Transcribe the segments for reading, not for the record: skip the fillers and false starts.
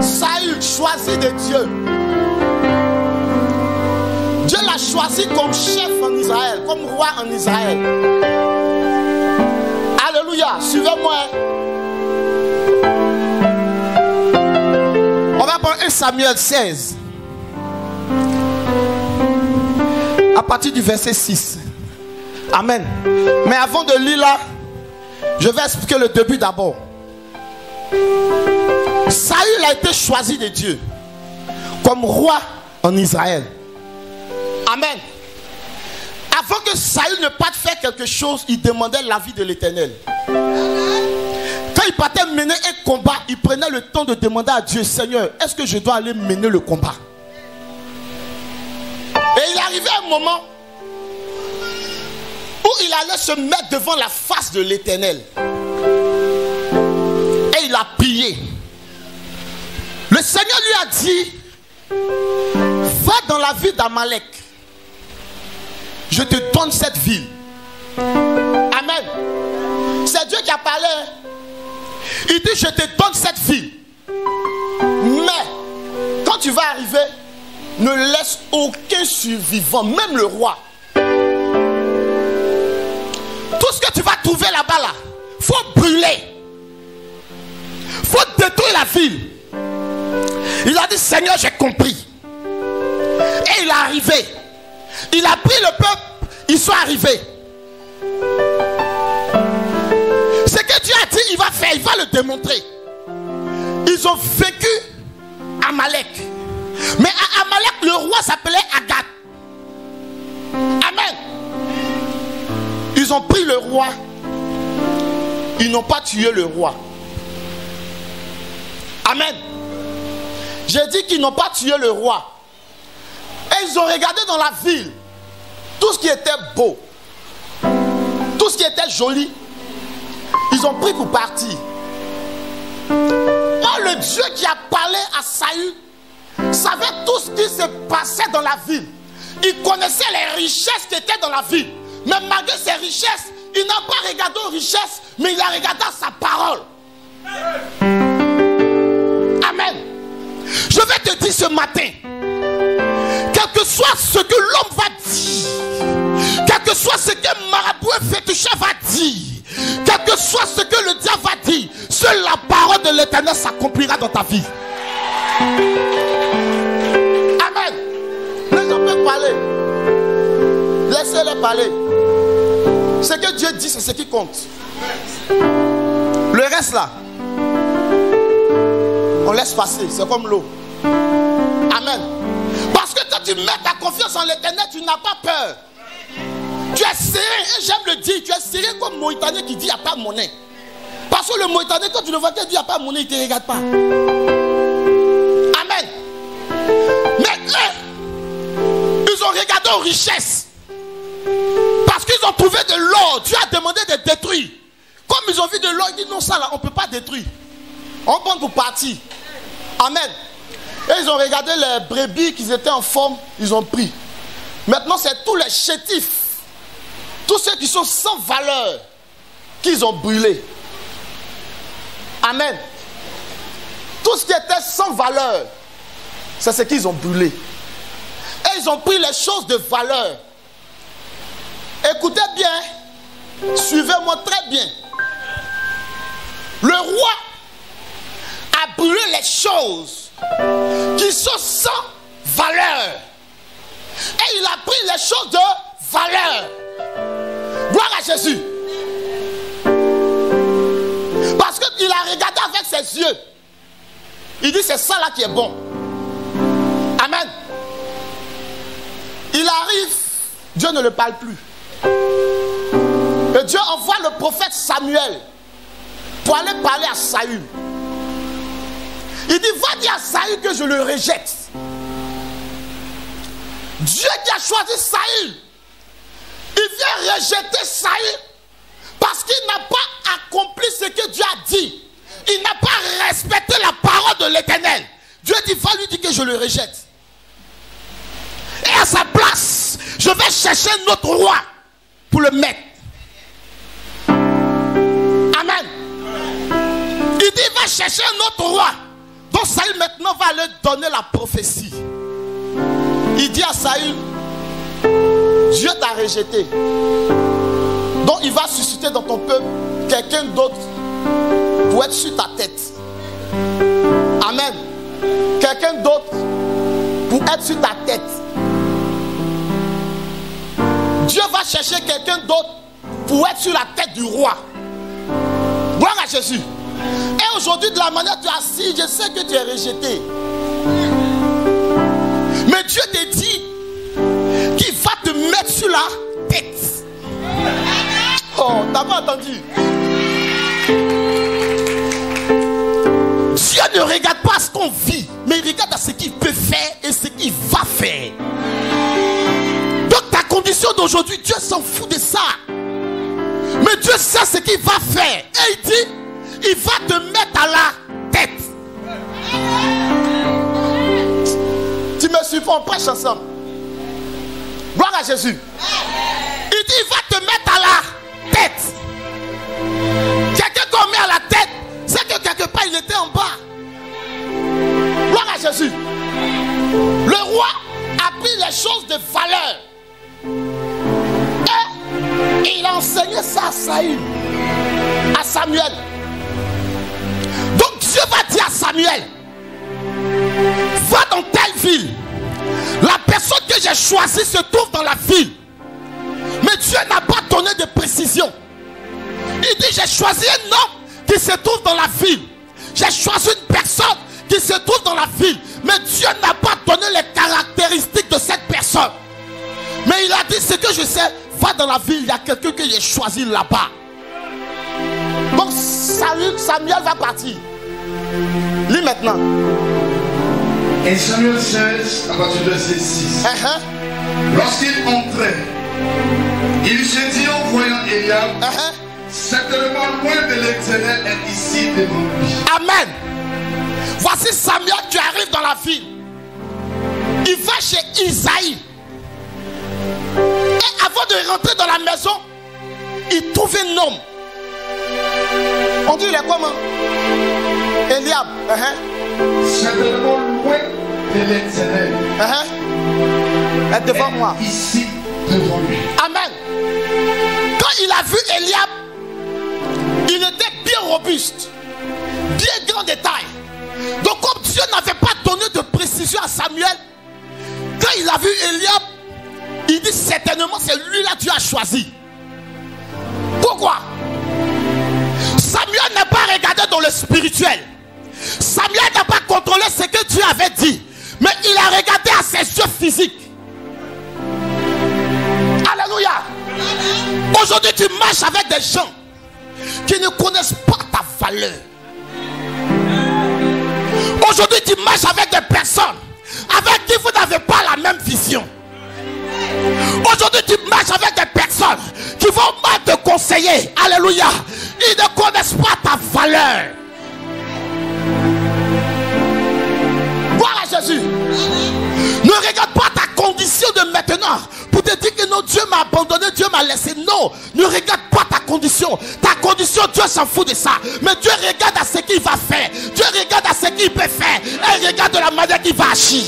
Saül, choisi de Dieu. Dieu l'a choisi comme chef en Israël, comme roi en Israël. Alléluia, suivez-moi. On va prendre 1 Samuel 16. À partir du verset 6. Amen. Mais avant de lire là, je vais expliquer le début d'abord. Saül a été choisi de Dieu comme roi en Israël. Amen. Avant que Saül ne parte faire quelque chose, il demandait l'avis de l'Éternel. Quand il partait mener un combat, il prenait le temps de demander à Dieu, Seigneur, est-ce que je dois aller mener le combat? Et il arrivait un moment où il allait se mettre devant la face de l'Éternel. Et il a prié. Le Seigneur lui a dit, va dans la ville d'Amalek. Je te donne cette ville. Amen. C'est Dieu qui a parlé. Il dit, je te donne cette ville. Mais, quand tu vas arriver, ne laisse aucun survivant, même le roi. Tout ce que tu vas trouver là-bas, là, faut brûler. Faut détruire la ville. Il a dit, Seigneur, j'ai compris. Et il est arrivé. Il a pris le peuple, ils sont arrivés. Ce que Dieu a dit, il va faire, il va le démontrer. Ils ont vécu Amalek. Mais à Amalek, le roi s'appelait Agat. Amen. Ils ont pris le roi. Ils n'ont pas tué le roi. Amen. J'ai dit qu'ils n'ont pas tué le roi. Et ils ont regardé dans la ville tout ce qui était beau, tout ce qui était joli. Ils ont pris pour partir. Or, le Dieu qui a parlé à Saül savait tout ce qui se passait dans la ville. Il connaissait les richesses qui étaient dans la ville. Mais malgré ces richesses, il n'a pas regardé aux richesses, mais il a regardé à sa parole. Amen. Je vais te dire ce matin, quel que soit ce que l'homme va dire, quel que soit ce que marabout et féticheur va dire, quel que soit ce que le diable va dire, seule la parole de l'Éternel s'accomplira dans ta vie. Amen. Les gens peuvent parler. Laissez-les parler. Ce que Dieu dit, c'est ce qui compte. Le reste là, on laisse passer. C'est comme l'eau. Amen. Parce que quand tu mets ta confiance en l'Éternel, tu n'as pas peur. Tu es serein. Et j'aime le dire, tu es serein comme Mauritanien qui dit il n'y a pas de monnaie. Parce que le Mauritanien, quand tu le vois, il dit il n'y a pas de monnaie, il ne te regarde pas. Amen. Mais eux, ils ont regardé aux richesses. Parce qu'ils ont trouvé de l'or. Dieu a demandé de détruire. Comme ils ont vu de l'or, ils disent non, ça là, on ne peut pas détruire. On prend pour partir. Amen. Et ils ont regardé les brebis qui étaient en forme, ils ont pris. Maintenant, c'est tous les chétifs, tous ceux qui sont sans valeur, qu'ils ont brûlé. Amen. Tout ce qui était sans valeur, c'est ce qu'ils ont brûlé. Et ils ont pris les choses de valeur. Écoutez bien, suivez-moi très bien. Le roi a brûlé les choses qui sont sans valeur. Et il a pris les choses de valeur. Gloire à Jésus. Parce qu'il a regardé avec ses yeux. Il dit c'est ça là qui est bon. Amen. Il arrive, Dieu ne le parle plus. Et Dieu envoie le prophète Samuel pour aller parler à Saül. Il dit va dire à Saül que je le rejette. Dieu qui a choisi Saül, il vient rejeter Saül parce qu'il n'a pas accompli ce que Dieu a dit. Il n'a pas respecté la parole de l'Éternel. Dieu dit va lui dire que je le rejette. Et à sa place, je vais chercher notre roi pour le mettre. Amen. Il dit va chercher notre roi. Donc Saül maintenant va aller donner la prophétie. Il dit à Saül, Dieu t'a rejeté. Donc il va susciter dans ton peuple quelqu'un d'autre pour être sur ta tête. Amen. Quelqu'un d'autre pour être sur ta tête. Dieu va chercher quelqu'un d'autre pour être sur la tête du roi. Gloire à Jésus. Et aujourd'hui, de la manière dont tu es assis, je sais que tu es rejeté. Mais Dieu te dit qu'il va te mettre sur la tête. Oh, t'as pas entendu? Dieu ne regarde pas ce qu'on vit, mais il regarde à ce qu'il peut faire et ce qu'il va faire. Donc ta condition d'aujourd'hui, Dieu s'en fout de ça. Mais Dieu sait ce qu'il va faire. Et il dit, il va te mettre à la tête. Tu me suis, on prêche ensemble. Gloire à Jésus. Il dit, il va te mettre à la tête. Quelqu'un qu'on met à la tête, c'est que quelque part il était en bas. Gloire à Jésus. Le roi a pris les choses de valeur. Et il a enseigné ça à Saül, à Samuel. Donc Dieu va dire à Samuel, va dans telle ville. La personne que j'ai choisie se trouve dans la ville. Mais Dieu n'a pas donné de précision. Il dit, j'ai choisi un homme qui se trouve dans la ville. J'ai choisi une personne qui se trouve dans la ville. Mais Dieu n'a pas donné les caractéristiques de cette personne. Mais il a dit, ce que je sais, va dans la ville, il y a quelqu'un que j'ai choisi là-bas. Donc Samuel va partir. Lis maintenant. Et Samuel 16, à partir de verset 6. Lorsqu'il entrait, il se dit en voyant Eliab, certainement loin de l'Éternel est ici devant lui. Amen. Voici Samuel qui arrive dans la ville. Il va chez Isaïe. Et avant de rentrer dans la maison, il trouve un homme. On dit il est comment? Eliab. Certainement loin de l'Éternel. Est devant moi. Ici devant lui. Amen. Quand il a vu Eliab, il était bien robuste, bien grand de taille. Donc comme Dieu n'avait pas donné de précision à Samuel, quand il a vu Eliab, il dit certainement c'est lui-là que Dieu a choisi. Pourquoi? Samuel n'a pas regardé dans le spirituel. Samuel n'a pas contrôlé ce que Dieu avait dit. Mais il a regardé à ses yeux physiques. Alléluia. Aujourd'hui tu marches avec des gens qui ne connaissent pas ta valeur. Aujourd'hui tu marches avec des personnes avec qui vous n'avez pas la même vision. Aujourd'hui tu marches avec des personnes qui vont mal te conseiller. Alléluia. Ils ne connaissent pas ta valeur. Gloire à Jésus. Ne regarde pas ta condition de maintenant pour te dire que non, Dieu m'a abandonné, Dieu m'a laissé. Non, ne regarde pas ta condition. Ta condition, Dieu s'en fout de ça. Mais Dieu regarde à ce qu'il va faire. Dieu regarde à ce qu'il peut faire. Et il regarde de la manière qu'il va agir.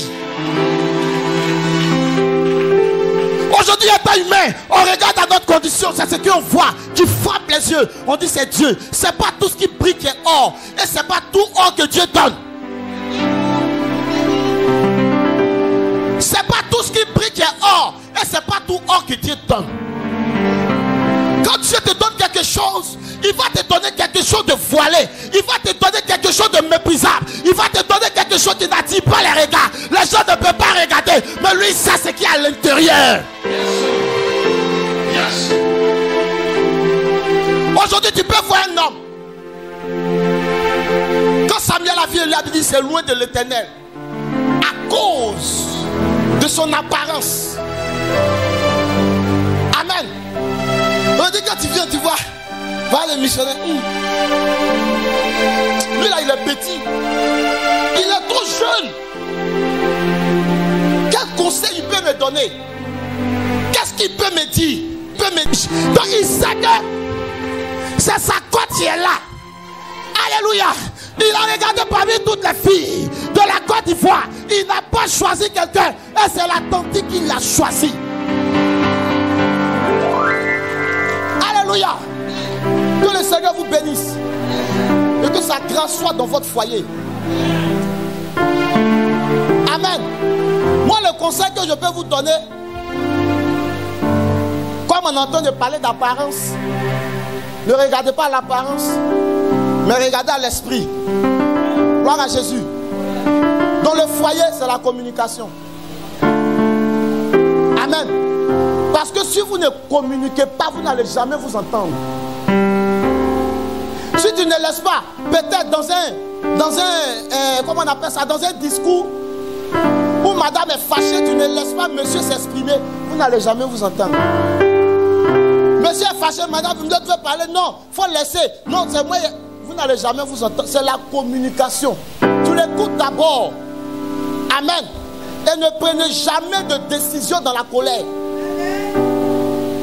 Aujourd'hui, étant humain, on regarde à notre condition, c'est ce qu'on voit, qui frappe les yeux. On dit c'est Dieu. C'est pas tout ce qui brille qui est or. Et c'est pas tout or que Dieu donne. C'est pas tout ce qui brille qui est or. Et c'est pas tout or que Dieu donne. Quand Dieu te donne quelque chose, il va te donner quelque chose de voilé. Il va te donner quelque chose de méprisable. Il va te donner quelque chose qui n'attire pas les regards. Les gens ne peuvent pas regarder. Mais lui, ça c'est ce qu'il y a à l'intérieur. Yes. Aujourd'hui, tu peux voir un homme. Quand Samuel a vu Eliab, il dit c'est loin de l'Éternel. À cause de son apparence. Amen. On dit quand tu viens, tu vois. Va le missionnaire. Lui là, il est petit. Il est trop jeune. Quel conseil il peut me donner? Qu'est-ce qu'il peut me dire? Donc il sait que c'est sa côte qui est là. Alléluia. Il a regardé parmi toutes les filles de la Côte d'Ivoire. Il n'a pas choisi quelqu'un. Et c'est la tante qui l'a choisi. Alléluia. Que le Seigneur vous bénisse. Et que sa grâce soit dans votre foyer. Amen. Moi, le conseil que je peux vous donner, comme on entend de parler d'apparence, ne regardez pas l'apparence, mais regardez à l'esprit. Gloire à Jésus. Dans le foyer, c'est la communication. Amen. Parce que si vous ne communiquez pas, vous n'allez jamais vous entendre. Si tu ne laisses pas, peut-être dans un comment on appelle ça, dans un discours où madame est fâchée, tu ne laisses pas monsieur s'exprimer, vous n'allez jamais vous entendre. Monsieur est fâché, madame, vous devez parler, non, il faut laisser. Non, c'est moi, vous n'allez jamais vous entendre. C'est la communication. Tu l'écoutes d'abord. Amen. Et ne prenez jamais de décision dans la colère.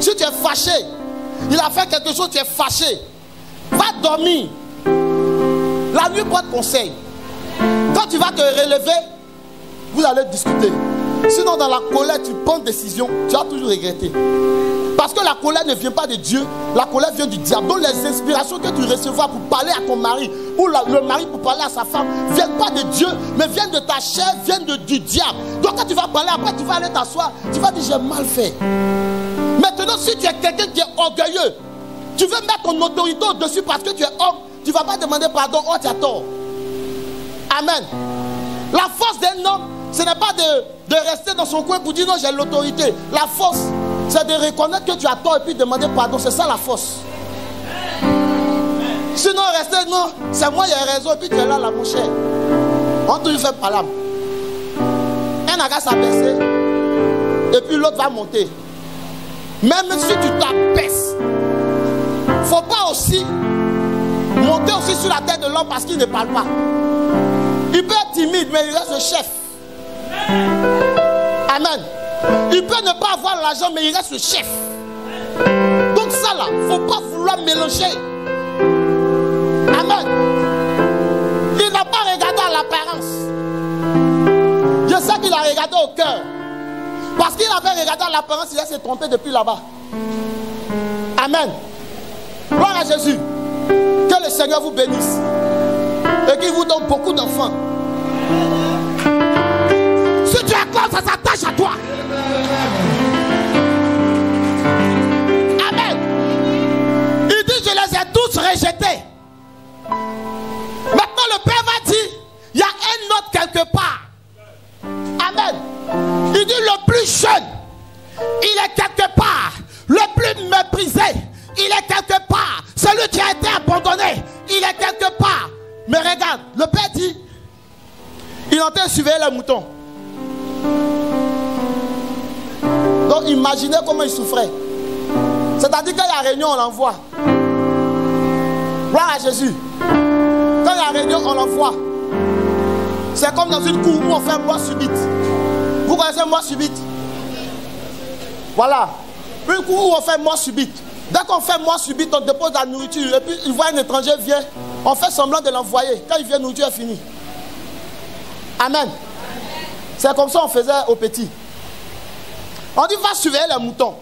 Si tu es fâché, il a fait quelque chose, tu es fâché. Va dormir. La nuit, prends conseil. Quand tu vas te relever, vous allez discuter. Sinon, dans la colère, tu prends décision, tu vas toujours regretter. Parce que la colère ne vient pas de Dieu, la colère vient du diable. Donc les inspirations que tu recevras pour parler à ton mari, ou le mari pour parler à sa femme, ne viennent pas de Dieu, mais viennent de ta chair, viennent du diable. Donc quand tu vas parler, après tu vas aller t'asseoir, tu vas dire j'ai mal fait. Maintenant, si tu es quelqu'un qui est orgueilleux, tu veux mettre ton autorité au-dessus parce que tu es homme, tu ne vas pas demander pardon, oh tu as tort. Amen. La force d'un homme, ce n'est pas de rester dans son coin pour dire non, j'ai l'autorité. La force, c'est de reconnaître que tu as tort et puis demander pardon. C'est ça la force. Sinon, rester, non, c'est moi, il y a raison, et puis tu es là, mon cher. On toujours fait par là. Un aga s'abaisser, et puis l'autre va monter. Même si tu t'abaisses, il ne faut pas aussi monter aussi sur la tête de l'homme parce qu'il ne parle pas. Il peut être timide, mais il reste le chef. Amen. Il peut ne pas avoir l'argent, mais il reste le chef. Donc ça là, il ne faut pas vouloir mélanger. Amen. Il n'a pas regardé à l'apparence. Je sais qu'il a regardé au cœur. Parce qu'il avait regardé à l'apparence, il s'est trompé depuis là-bas. Amen. Gloire à Jésus. Que le Seigneur vous bénisse. Et qu'il vous donne beaucoup d'enfants. Si tu es comme ça s'attache à toi. Amen. Il dit je les ai tous rejetés. Maintenant le Père va dire il y a un autre quelque part. Amen. Il dit le plus jeune, il est quelque part. Le plus méprisé, il est quelque part. Celui qui a été abandonné, il est quelque part. Mais regarde, le Père dit il est en train de surveiller les moutons. Donc imaginez comment il souffrait. C'est-à-dire qu'il y a réunion, on l'envoie. Gloire à Jésus. Quand il y a réunion, on l'envoie. C'est comme dans une cour où on fait mort subite. Vous connaissez mort subite? Voilà. Une cour où on fait mort subite. Dès qu'on fait mort subite, on dépose la nourriture. Et puis il voit un étranger vient. On fait semblant de l'envoyer. Quand il vient, la nourriture est finie. Amen. C'est comme ça qu'on faisait aux petits. On dit va surveiller les moutons.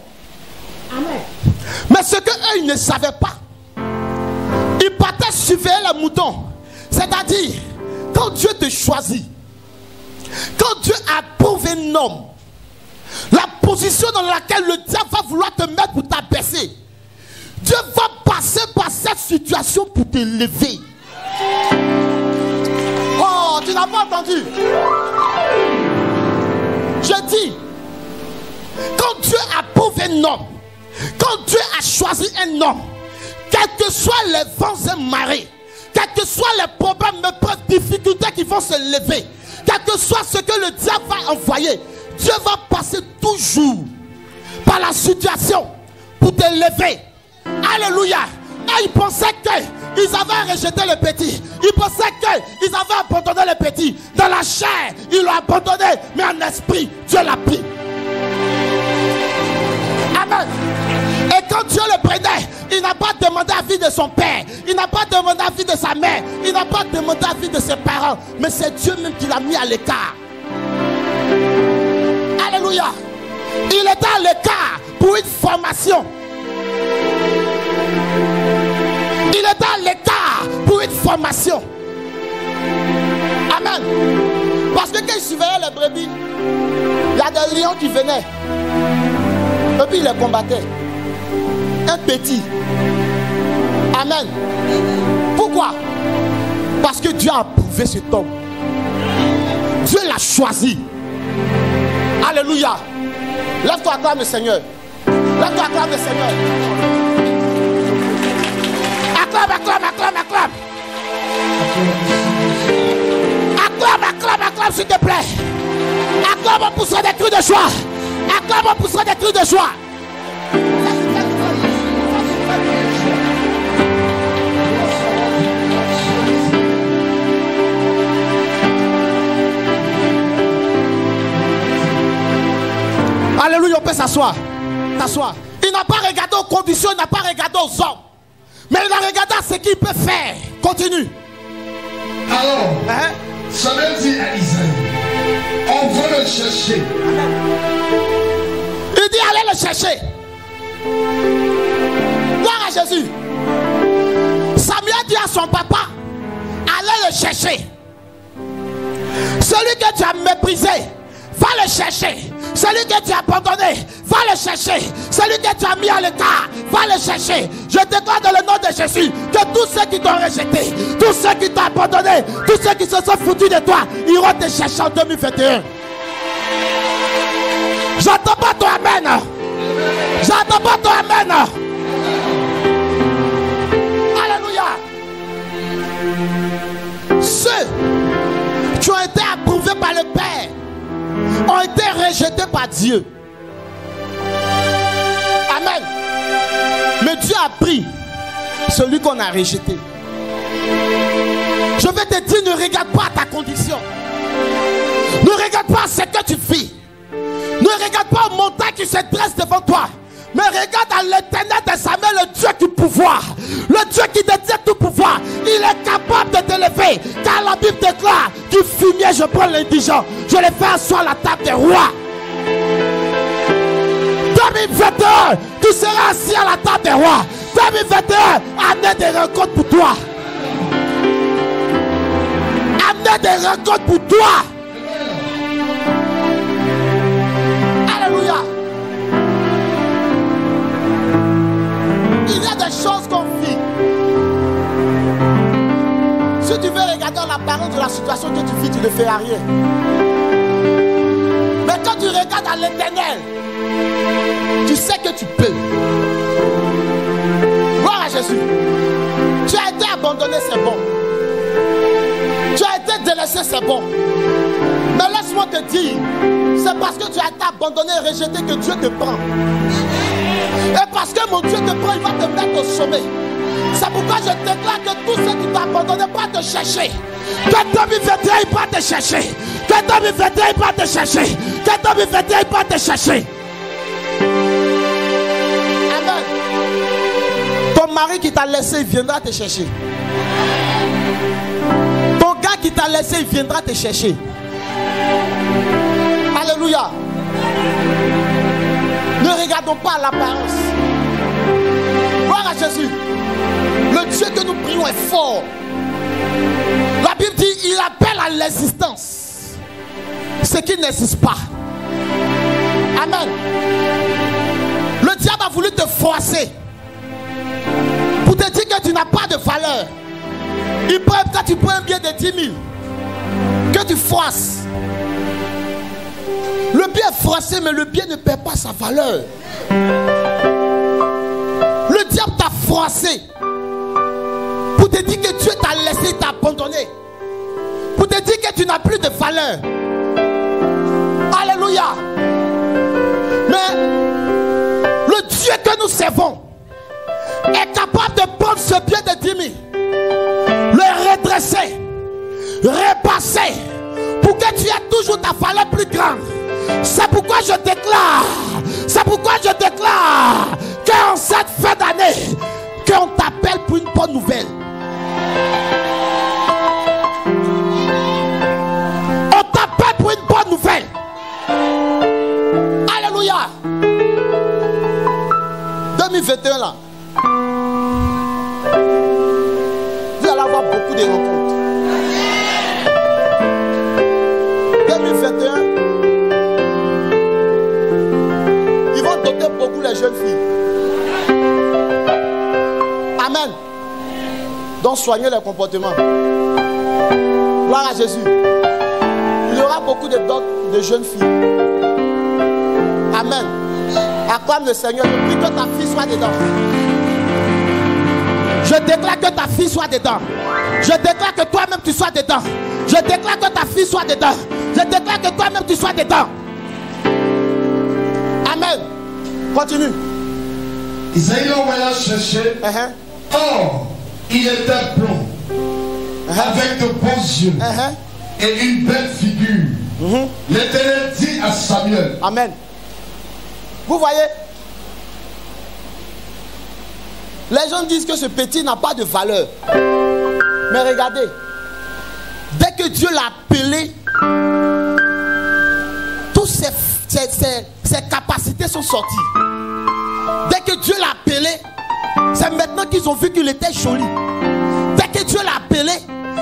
Amen. Mais ce qu'eux ils ne savaient pas, ils partaient surveiller les moutons. C'est-à-dire, quand Dieu te choisit, quand Dieu approuve un homme, la position dans laquelle le diable va vouloir te mettre pour t'abaisser, Dieu va passer par cette situation pour te lever. Oh, tu n'as pas entendu? Je dis, quand Dieu approuve un homme, quand Dieu a choisi un homme, quels que soient les vents et marées, quels que soient les problèmes, les difficultés qui vont se lever, quel que soit ce que le diable va envoyer, Dieu va passer toujours par la situation pour te lever. Alléluia. Et ils pensaient qu'ils avaient rejeté le petit. Ils pensaient qu'ils avaient abandonné le petit. Dans la chair, ils l'ont abandonné. Mais en esprit, Dieu l'a pris. Amen. Et quand Dieu le prenait, il n'a pas demandé l'avis de son père, il n'a pas demandé l'avis de sa mère, il n'a pas demandé l'avis de ses parents, mais c'est Dieu même qui l'a mis à l'écart. Alléluia. Il était à l'écart pour une formation. Il était à l'écart pour une formation. Amen. Parce que quand il surveillait les brebis, il y a des lions qui venaient. Et puis il les combattait. Un petit. Amen. Pourquoi? Parce que Dieu a approuvé cet homme. Dieu l'a choisi. Alléluia. Lève-toi, acclame le Seigneur. Lève-toi, acclame le Seigneur. Acclame, acclame, acclame, acclame. Acclame, s'il te plaît. Acclame, on poussera des cris de joie. Acclame, on poussera des cris de joie. Alléluia, on peut s'asseoir. T'asseoir. Il n'a pas regardé aux conditions, il n'a pas regardé aux hommes. Mais il a regardé à ce qu'il peut faire. Continue. Alors, Samuel dit à Isaïe, on va le chercher. Il dit allez le chercher. Gloire à Jésus. Samuel dit à son papa, allez le chercher. Celui que tu as méprisé, va le chercher. Celui que tu as abandonné, va le chercher. Celui que tu as mis à l'écart, va le chercher. Je déclare dans le nom de Jésus que tous ceux qui t'ont rejeté, tous ceux qui t'ont abandonné, tous ceux qui se sont foutus de toi, iront te chercher en 2021. J'entends pas ton amen. J'entends pas ton amen. Alléluia. Ceux qui ont été approuvés par le Père ont été rejetés par Dieu. Amen. Mais Dieu a pris celui qu'on a rejeté. Je vais te dire, ne regarde pas ta condition. Ne regarde pas ce que tu vis. Ne regarde pas au montagne qui se dresse devant toi. Mais regarde à l'éternel de Samuel, le Dieu qui pouvoir. Le Dieu qui détient tout pouvoir. Il est capable de t'élever. Car la Bible déclare du fumier, je prends l'indigent. Je les fais asseoir à la table des rois. 2021, tu seras assis à la table des rois. 2021, amenez des rencontres pour toi. Amenez des rencontres pour toi. Alléluia. Il y a des choses qu'on vit. Si tu veux regarder l'apparence de la situation que tu vis, tu ne feras rien. Mais quand tu regardes à l'éternel, tu sais que tu peux. Gloire à Jésus. Tu as été abandonné, c'est bon. Tu as été délaissé, c'est bon. Mais laisse-moi te dire, c'est parce que tu as été abandonné et rejeté que Dieu te prend. Et parce que mon Dieu te prend, il va te mettre au sommet. C'est pourquoi je déclare que tous ceux qui t'ont abandonné pas te chercher. Que 2021 il va te chercher. Que 2021 il va te chercher. Que 2021 il va te chercher. Amen. Ton mari qui t'a laissé, il viendra te chercher. Ton gars qui t'a laissé, il viendra te chercher. Alléluia. Ne regardons pas l'apparence. Gloire à Jésus. Le Dieu que nous prions est fort. La Bible dit il appelle à l'existence ce qui n'existe pas. Amen. Le diable a voulu te forcer pour te dire que tu n'as pas de valeur. Il prend peut-être tu prends un bien de 10 000 que tu forces. Le bien est forcé, mais le bien ne perd pas sa valeur. Le diable t'a forcé pour te dire que Dieu t'a laissé, t'a abandonné, pour te dire que tu n'as plus de valeur. Alléluia. Mais le Dieu que nous servons est capable de prendre ce bien de 10 000, le redresser, repasser, pour que tu aies toujours ta valeur plus grande. C'est pourquoi je déclare qu'en cette fin d'année, qu'on t'appelle pour une bonne nouvelle. On t'appelle pour une bonne nouvelle. Alléluia. 2021 là, vous allez avoir beaucoup de rencontres. 2021, ils vont doter beaucoup les jeunes filles. Amen. Donc soignez les comportements. Gloire à Jésus. Il y aura beaucoup de dots de jeunes filles. Amen. Acclame le Seigneur. Je prie que ta fille soit dedans. Je déclare que ta fille soit dedans. Je déclare que toi-même tu sois dedans. Je déclare que ta fille soit dedans. Je déclare que toi-même tu sois dedans. Amen. Continue. Isaïe envoya chercher. Or, il était blond, avec de beaux yeux et une belle figure. L'Éternel dit à Samuel. Amen. Vous voyez, les gens disent que ce petit n'a pas de valeur. Mais regardez, dès que Dieu l'a appelé, toutes ses capacités sont sorties. Dès que Dieu l'a appelé, c'est maintenant qu'ils ont vu qu'il était joli. Dès que Dieu l'a appelé,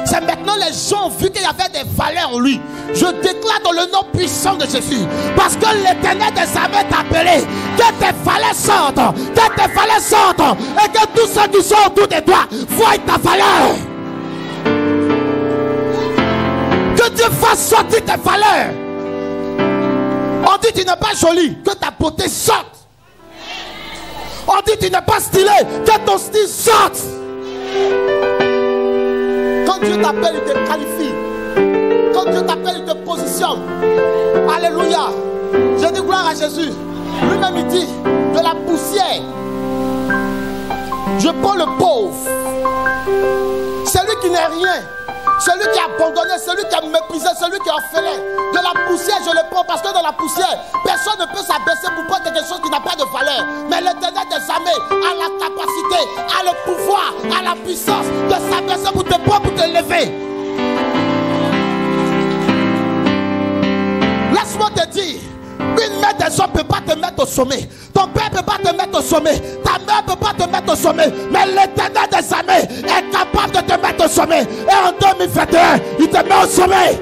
c'est maintenant les gens ont vu qu'il y avait des valeurs en lui. Je déclare dans le nom puissant de Jésus, parce que l'Éternel des armées t'a appelé, que tes valeurs sortent, que tes valeurs sortent, et que tous ceux qui sont autour de toi voient ta valeur. Que Dieu fasse sortir tes valeurs. On dit tu n'es pas joli, que ta beauté sorte. On dit tu n'es pas stylé, que ton style sorte. Quand Dieu t'appelle, il te qualifie. Quand Dieu t'appelle, il te positionne. Alléluia. Je dis gloire à Jésus. Lui-même il dit de la poussière. Je prends le pauvre, celui qui n'est rien, celui qui est abandonné, celui qui est méprisé, celui qui est orphelin. De la poussière, je le prends parce que dans la poussière, personne ne peut s'abaisser pour prendre quelque chose qui n'a pas de valeur. Mais l'Éternel des armées a la capacité, a le pouvoir, a la puissance de s'abaisser pour te prendre, pour te lever. Laisse-moi te dire, une main des hommes ne peut pas te mettre au sommet. Ton père ne peut pas te mettre au sommet. Ta mère ne peut pas te mettre au sommet. Mais l'Éternel des armées est capable de te mettre au sommet. Et en 2021, il te met au sommet.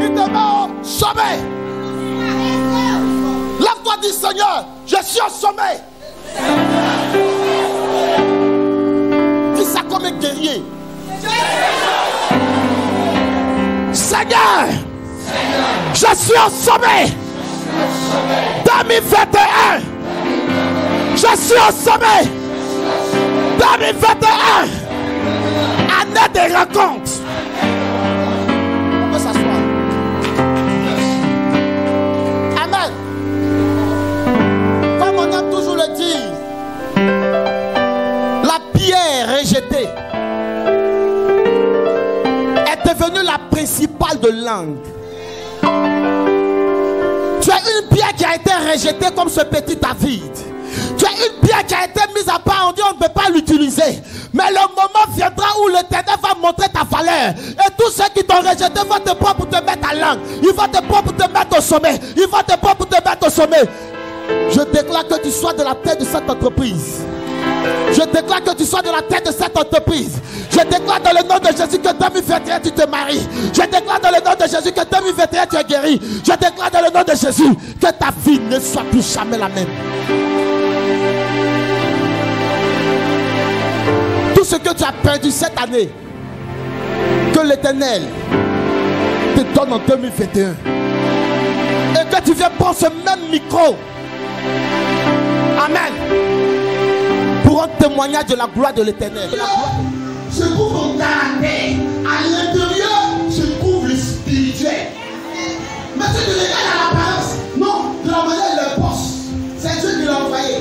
Il te met au sommet. Lève-toi, dis Seigneur, je suis au sommet. Dis ça comme un guerrier. Seigneur, je suis au sommet. 2021, je suis au sommet. 2021, année des rencontres. On peut s'asseoir. Amen. Comme on aime toujours le dire, la pierre rejetée est devenue la principale de langue. Tu as une pierre qui a été rejetée comme ce petit David. Tu as une pierre qui a été mise à part, on dit on ne peut pas l'utiliser. Mais le moment viendra où l'Éternel va montrer ta valeur. Et tous ceux qui t'ont rejeté vont te prendre pour te mettre à langue. Ils vont te prendre pour te mettre au sommet. Ils vont te prendre pour te mettre au sommet. Je déclare que tu sois de la tête de cette entreprise. Je déclare que tu sois de la tête de cette entreprise. Je déclare dans le nom de Jésus que 2021 tu te maries. Je déclare dans le nom de Jésus que 2021 tu es guéri. Je déclare dans le nom de Jésus que ta vie ne soit plus jamais la même. Tout ce que tu as perdu cette année, que l'Éternel te donne en 2021. Et que tu viens prendre ce même micro. Amen. Pour un témoignage de la gloire de l'Éternel. Je trouve ton caractère. À l'intérieur, je trouve le spirituel. Mais si tu regardes à l'apparence, non, de la manière dont il le pense, c'est Dieu qui l'a envoyé.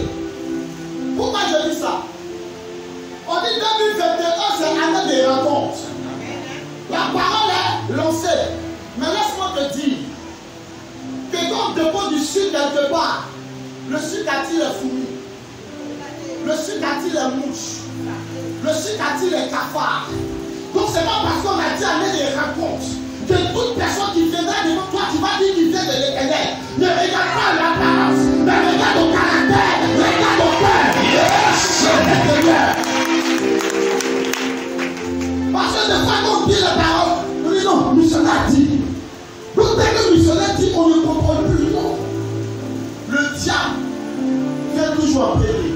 Pourquoi je dis ça? On dit 2021, c'est l'année des rencontres. La parole est lancée. Mais laisse-moi te dire que que quand on dépose du sucre quelque part, le sucre attire les fourmis, le sucre attire les mouches, le sucre attire les cafards. Donc c'est pas parce qu'on a dit aller des rencontres que toute personne qui viendra devant toi, tu vas dire qu'il vient de l'Éternel. Ne regarde pas l'apparence, mais regarde au caractère, regarde au cœur. Parce que des fois, quand on dit la parole, on dit non, missionnaire dit. Donc dès que le missionnaire dit, on ne contrôle plus. Non. Le diable vient toujours en périr.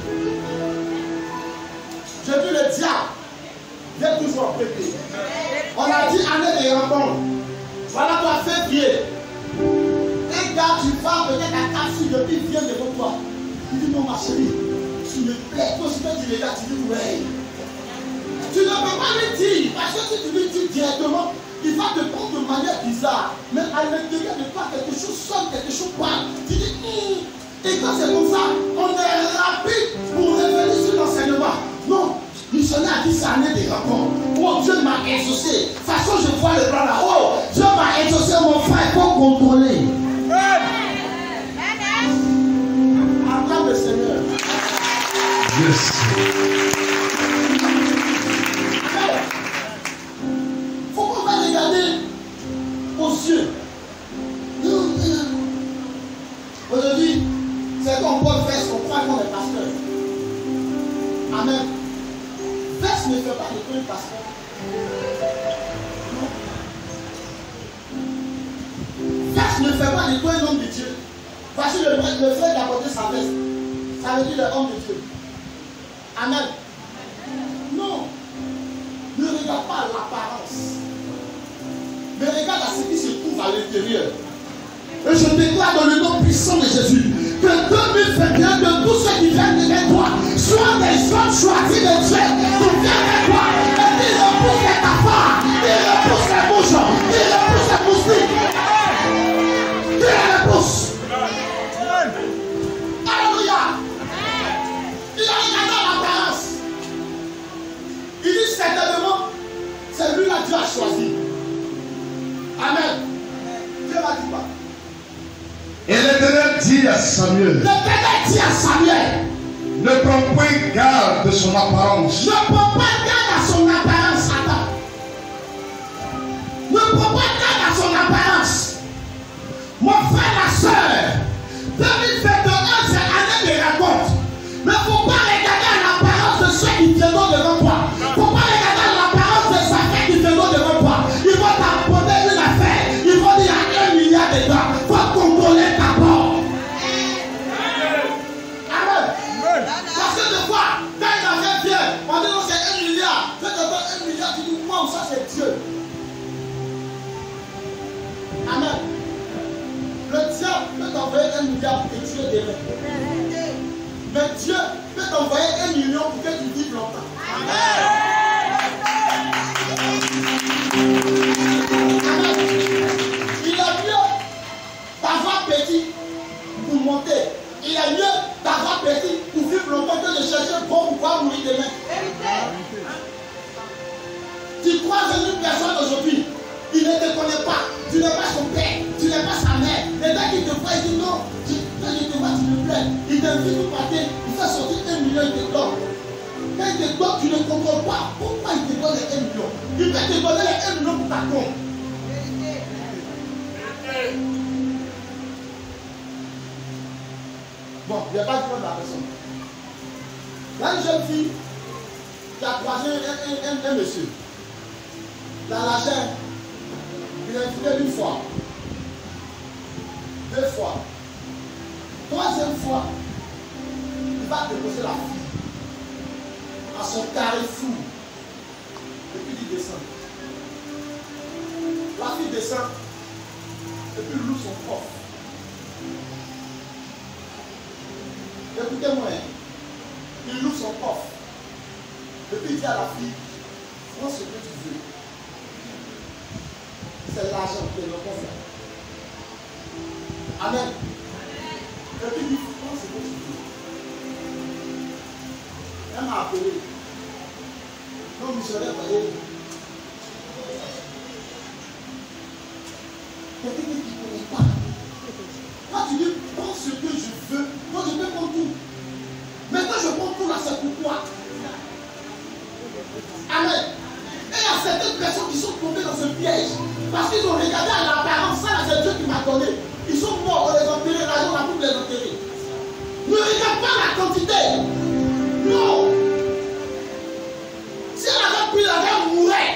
J'ai vu le diable vient toujours en périr. On a dit année des rencontres. Voilà toi, février. Un gars, tu vas peut-être à Cassis depuis il vient devant toi. Il dit non, ma chérie, tu me plais. Toi, si tu dis les gars, tu dis ouais. Tu ne peux pas lui dire, parce que si tu lui dis directement, il va te prendre de manière bizarre. Mais à l'intérieur de toi, quelque chose sonne, quelque chose parle. Tu dis, et quand c'est comme ça, on est rapide pour revenir sur l'enseignement. Non, missionnaire a dit ça année des rencontres. Oh, Dieu m'a exaucé. De toute façon, je vois le blanc là. Oh, Dieu m'a exaucé, mon frère, il faut contrôler. Acclame le Seigneur. Yes. Faut qu'on va regarder aux yeux. Aujourd'hui, c'est qu'on peut faire son croix qu'on est pasteur. Amen. Verse ne fait pas de toi un pasteur. Non. Verse ne fait pas de toi un homme de Dieu. Voici le frère qui a porté sa veste. Ça veut dire l'homme de Dieu. Amen. Non. Ne regarde pas l'apparence. Mais regarde à ce qui se trouve à l'intérieur. Et je déclare dans le nom puissant de Jésus que 2021, de tous ceux qui viennent derrière toi, soient des hommes choisis de Dieu qui viennent derrière toi et qui repoussent les cafards, qui repoussent les mouches, qui repoussent les moustiques. Qui les repoussent. Alléluia. Il a regardé l'apparence. Il dit certainement, c'est lui-là Dieu a choisi. Amen. Dieu va dire quoi? Et l'Éternel dit à Samuel, ne prends point garde de son apparence. Ne prends pas garde à son apparence, Adam. Ne prends pas garde à son apparence. Mon frère, la soeur, 2021, c'est année de rencontre. Mais il ne faut pas regarder à l'apparence de ceux qui viendront devant toi. Il ne faut pas regarder à l'apparence de sa fête qui viendront devant toi. Ils vont t'apporter une affaire. Ils vont dire il y a 1 milliard dedans. Il faut contrôler ta porte. Amen. Parce que des fois, quand il a fait bien, on dit non, c'est 1 milliard. Quand tu as 1 milliard, tu dis wow, ça c'est Dieu. Amen. Le diable peut t'envoyer 1 milliard pour que tu aies des rêves. Mais Dieu peut t'envoyer 1 million pour que tu vives longtemps. Amen. Amen. Il a mieux d'avoir petit pour monter. Il est mieux d'avoir petit pour vivre longtemps que de chercher bon pour pouvoir mourir demain. Tu croises une personne aujourd'hui, il ne te connaît pas, tu n'es pas son père, tu n'es pas sa mère. Et dès qu'il te voit, il dit non, quand il te voit, tu me plais. Il t'invite au pâté, il fait sortir 1 million, il te donne. Quand il te donne, tu ne comprends pas pourquoi il te donne les 1 million. Il peut te donner les 1 million pour ta compte. Bon, il n'y a pas de problème de la personne. Il y a une jeune fille qui a croisé un monsieur. Dans la chaîne, il a invité 1 fois, 2 fois, 3e fois, il va déposer la fille à son carrefour. Et puis il descend. La fille descend et puis il loue son coffre. Écoutez-moi, il loue son coffre. Et puis il dit à la fille, prends ce que tu veux. C'est l'argent qui est le coffre. Amen. Et puis il dit, prends ce que tu veux. Elle m'a appelé. Non, missionnaire, voyez. Quelqu'un qui ne connaît pas. Quand tu dis, prends ce que je veux, moi je peux prendre tout. Maintenant je prends tout là, c'est pourquoi. Amen. Et il y a certaines personnes qui sont tombées dans ce piège. Parce qu'ils ont regardé à l'apparence, ça c'est Dieu qui m'a donné. Ils sont morts, on les a enterrés, là on a pu les enterrer. Ne regarde pas la quantité. Non. Si elle avait pris, elle mourrait.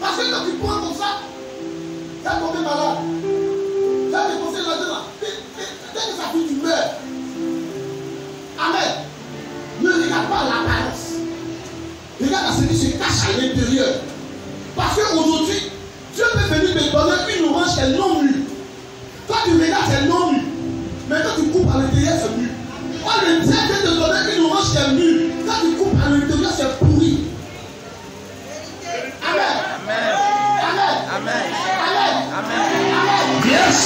Parce que quand tu prends comme ça, tu vas tomber malade. Tu vas dépenser l'argent. Dès que ça finit, tu meurs. Amen. Ne regarde pas l'apparence. Regarde à ce qui se cache à l'intérieur. Parce qu'aujourd'hui, Dieu peut venir me donner une orange qui est non mûre. Toi tu regardes, c'est non mûr. Mais quand tu coupes à l'intérieur, c'est mûr. Moi, le Dieu vient te donner une orange qui est mûre. Quand tu coupes à l'intérieur, c'est pourri. Amen. Amen. Amen. Amen. Amen. Amen. Amen. Yes.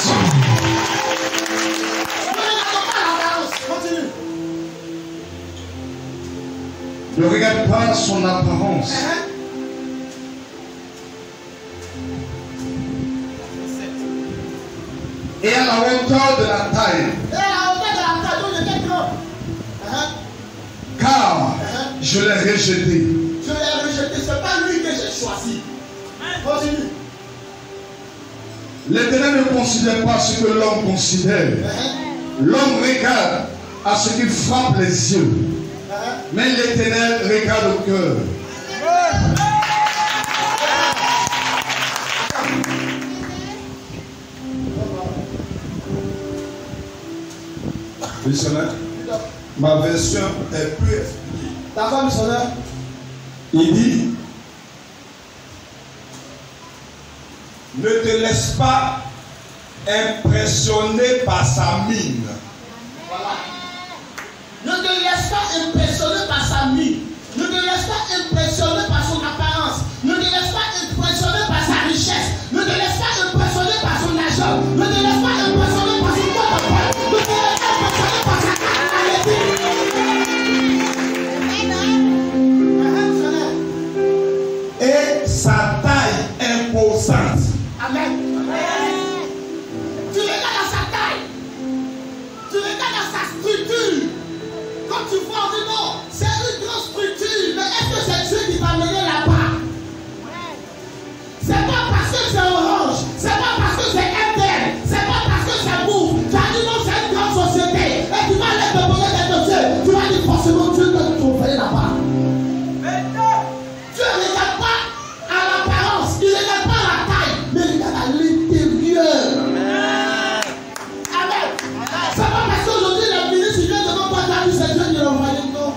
Ne regarde pas l'apparence. Continue. Ne regarde pas son apparence. Et à la hauteur de la taille. Et à la hauteur de la taille, donc il était grand. Car je l'ai rejeté. Je l'ai rejeté, ce n'est pas lui que j'ai choisi. Continue. L'Éternel ne considère pas ce que l'homme considère. L'homme regarde à ce qui frappe les yeux. Mais l'Éternel regarde au cœur. Missionnaire, ma version est plus expliquée. Ta femme missionnaire. Il dit, ne te laisse pas impressionner par sa mine. Voilà. Ne te laisse pas impressionner par sa mine. Ne te laisse pas impressionner par son apparence. Ne te laisse pas impressionner par sa richesse. Ne te laisse pas impressionner par son argent. Ne te laisse pas impressionner par son corps. Ne te laisse pas impressionner par sa caractère. Et sa taille imposante. Amen. Tu regardes à sa taille. Tu regardes à sa structure. Quand tu vois, on dit non, c'est une grande structure. Mais est-ce que c'est Dieu qui t'a mené là-bas? C'est pas parce que c'est orange. C'est pas parce que c'est Intel. C'est pas parce que c'est bouffe. Tu as dit non, c'est une grande société. Et tu vas aller te poser des dossiers. Tu vas dire forcément Dieu t'a trouvé là-bas. Dieu ne regarde pas à l'apparence. Il ne regarde pas à la taille. Mais il regarde à l'intérieur. Amen. C'est pas parce qu'aujourd'hui le ministre vient devant toi, tu as dit c'est Dieu qui l'a envoyé. Non.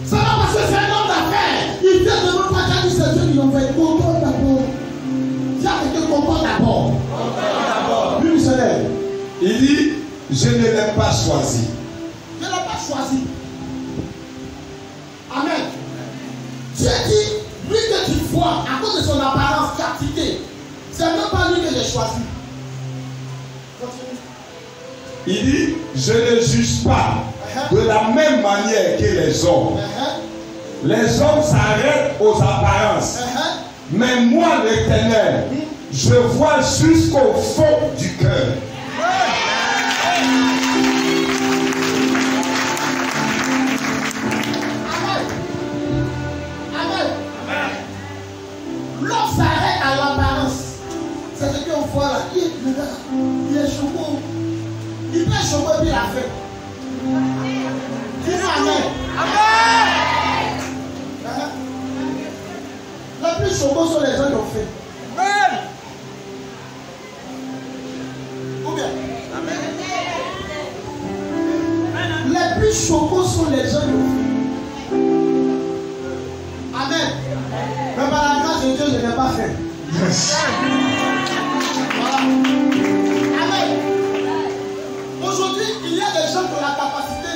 C'est pas parce que c'est un homme d'affaires. Il vient devant toi, tu as dit c'est Dieu qui l'a envoyé. Comprends d'abord. Dis avec eux, comprends d'abord. Oui, missionnaire. Il dit, je ne l'ai pas choisi. Je ne l'ai pas choisi. Amen. Dieu dit, lui que tu vois, à cause de son apparence, tu as quitté. C'est même pas lui que j'ai choisi. Continue. Il dit, je ne juge pas de la même manière que les hommes. Les hommes s'arrêtent aux apparences. Mais moi, l'Éternel, je vois jusqu'au fond du cœur. L'homme s'arrête à l'apparence. C'est ce qu'on voit là. Il est choco. Il prend choco et puis il a fait. Dis Amen. Amen. Les plus chocos sont les gens qui ont fait. Amen. Ou bien? Les plus chocos sont les gens qui ont fait. Amen. Mais par la grâce de Dieu, je n'ai pas fait. Yes. Voilà. Amen. Aujourd'hui, il y a des gens qui ont la capacité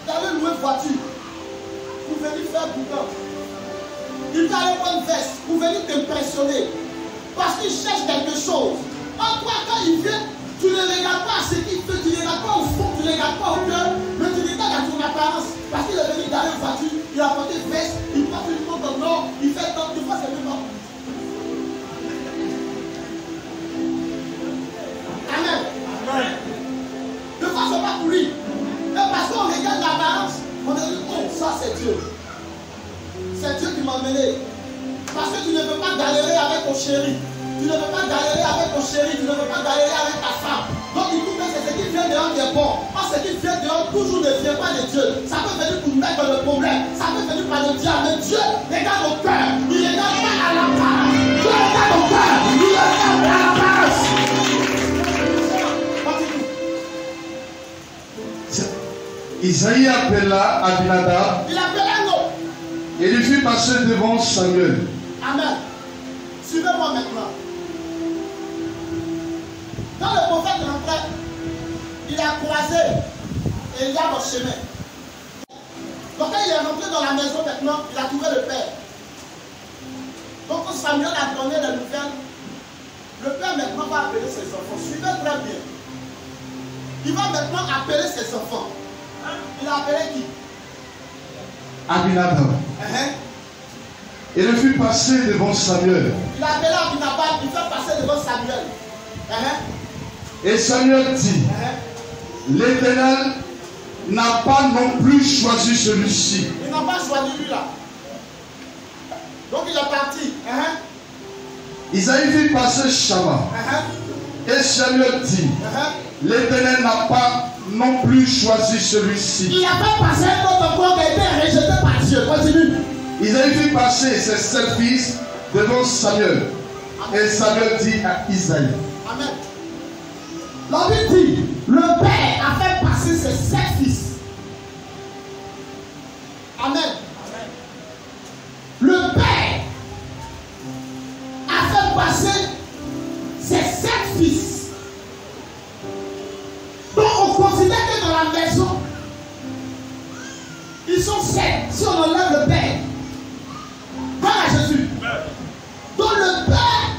d'aller louer une voiture pour venir faire boucan. Il va aller prendre une veste pour venir t'impressionner. Parce qu'il cherche quelque chose. En toi, quand il vient, tu ne regardes pas à ce qu'il fait, tu ne regardes pas au fond, tu ne regardes pas au cœur, mais tu regardes à ton apparence. Parce qu'il est venu dans une voiture, il a porté une veste, il porte une montre en or, il fait tant de fois, c'est même pas. t'amener. Parce que tu ne veux pas galérer avec ton chéri. Tu ne veux pas galérer avec ton chéri. Tu ne veux pas galérer avec ta femme. Donc du coup, c'est ce qui vient dehors qui est bon. Parce que ce qui vient dehors toujours ne vient pas de Dieu. Ça peut venir pour mettre le problème. Ça peut venir par le diable. Mais Dieu regarde au cœur. Il regarde pas à l'apparence. Dieu regarde au cœur. Il regarde à l'apparence. Isaïe appela Abinadab. Il appela l'eau. Et il fut passé devant Samuel. Amen. Suivez-moi maintenant. Quand le prophète rentrait, il a croisé Eliab au chemin. Donc quand il est rentré dans la maison maintenant, il a trouvé le père. Donc quand Samuel a donné la nouvelle, le père maintenant va appeler ses enfants. Suivez très bien. Il va maintenant appeler ses enfants. Il a appelé qui? Abinadab. Et il fut passé devant Samuel. Il a appelé Abinadab, il fait passer devant Samuel. Et Samuel dit, l'Éternel n'a pas non plus choisi celui-ci. Il n'a pas choisi lui là. Donc il est parti. Isaïe fit passer Shama. Et Samuel dit, l'Éternel n'a pas non plus choisi celui-ci. Il n'a pas passé un autre encore qui a été rejeté par Dieu. Continue. Isaïe fit passer ses 7 fils devant Samuel. Et Samuel dit à Isaïe. Amen. La Bible dit, le père a fait passer ses 7 fils. Amen. Le père a fait passer ses 7 fils. Donc on considère que dans la maison, ils sont 7. Si on enlève le père, voilà Jésus. Donc le père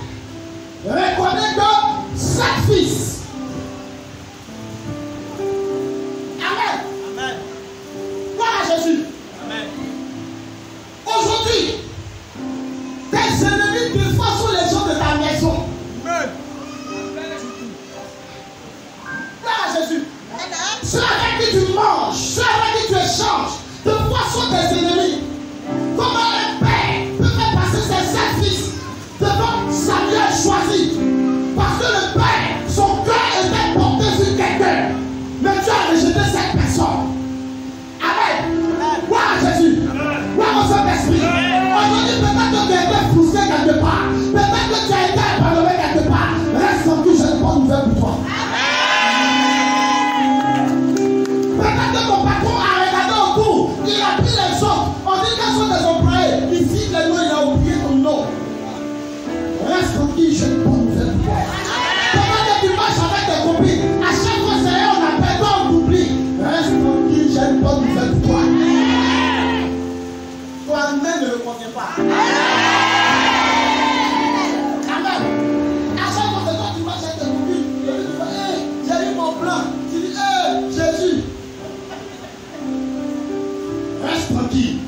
reconnaît que 7 fils. Amen. Amen. Voilà Jésus. Amen. Aujourd'hui, tes ennemis des fois sont les gens de ta maison. Amen. Voilà Jésus. Ceux avec qui tu manges, ceux avec qui tu échanges, de fois sont tes ennemis. Comment un père peut faire passer ses 7 fils devant Samuel choisi? Parce que le père, son cœur était porté sur quelqu'un. Mais Dieu a rejeté cette personne. Amen. Voilà Jésus. Voilà mon Saint-Esprit. Aujourd'hui, peut-être que tu as été frustré quelque part. Peut-être que tu as été abandonné quelque part. Reste tranquille, j'ai une bonne nouvelle pour toi. Peut-être que ton patron a regardé autour. Il a pris les autres. On dit quels sont tes employés. Ici, le nom, il a oublié ton nom. Reste tranquille, j'ai une bonne nouvelle pour toi. Peut-être que tu marches avec tes copines. À chaque fois, c'est on appelle, toi, on t'oublie. Reste tranquille, j'ai une bonne nouvelle pour toi. Toi-même ne le contiens pas. Amen. À chaque fois que toi, tu marches avec tes copines, tu dis, hey, j'ai eu mon plan. Tu dis, hey, Jésus. Reste tranquille.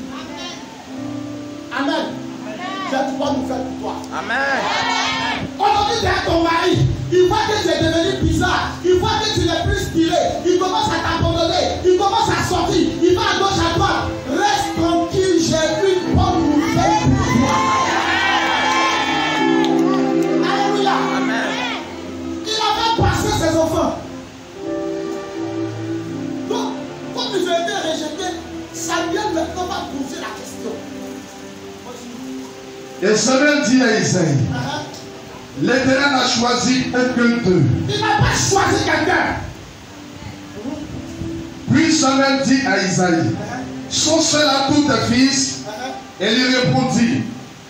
Amen. J'ai une bonne nouvelle pour toi. Amen. Aujourd'hui, tu as ton mari. Il voit que tu es devenu bizarre. Il voit que tu n'es plus inspiré. Il commence à t'abandonner. Il commence à sortir. Il va à gauche, à droite. Reste tranquille. J'ai une bonne nouvelle pour toi. Alléluia. Amen. Il avait passé ses enfants. Donc, comme ils ont été rejetés, Samuel maintenant va poser la question. Et Samuel dit à Isaïe, l'Éternel n'a choisi aucun d'eux. Il n'a pas choisi quelqu'un. Puis Samuel dit à Isaïe, sont ceux-là tous tes fils? Et il répondit,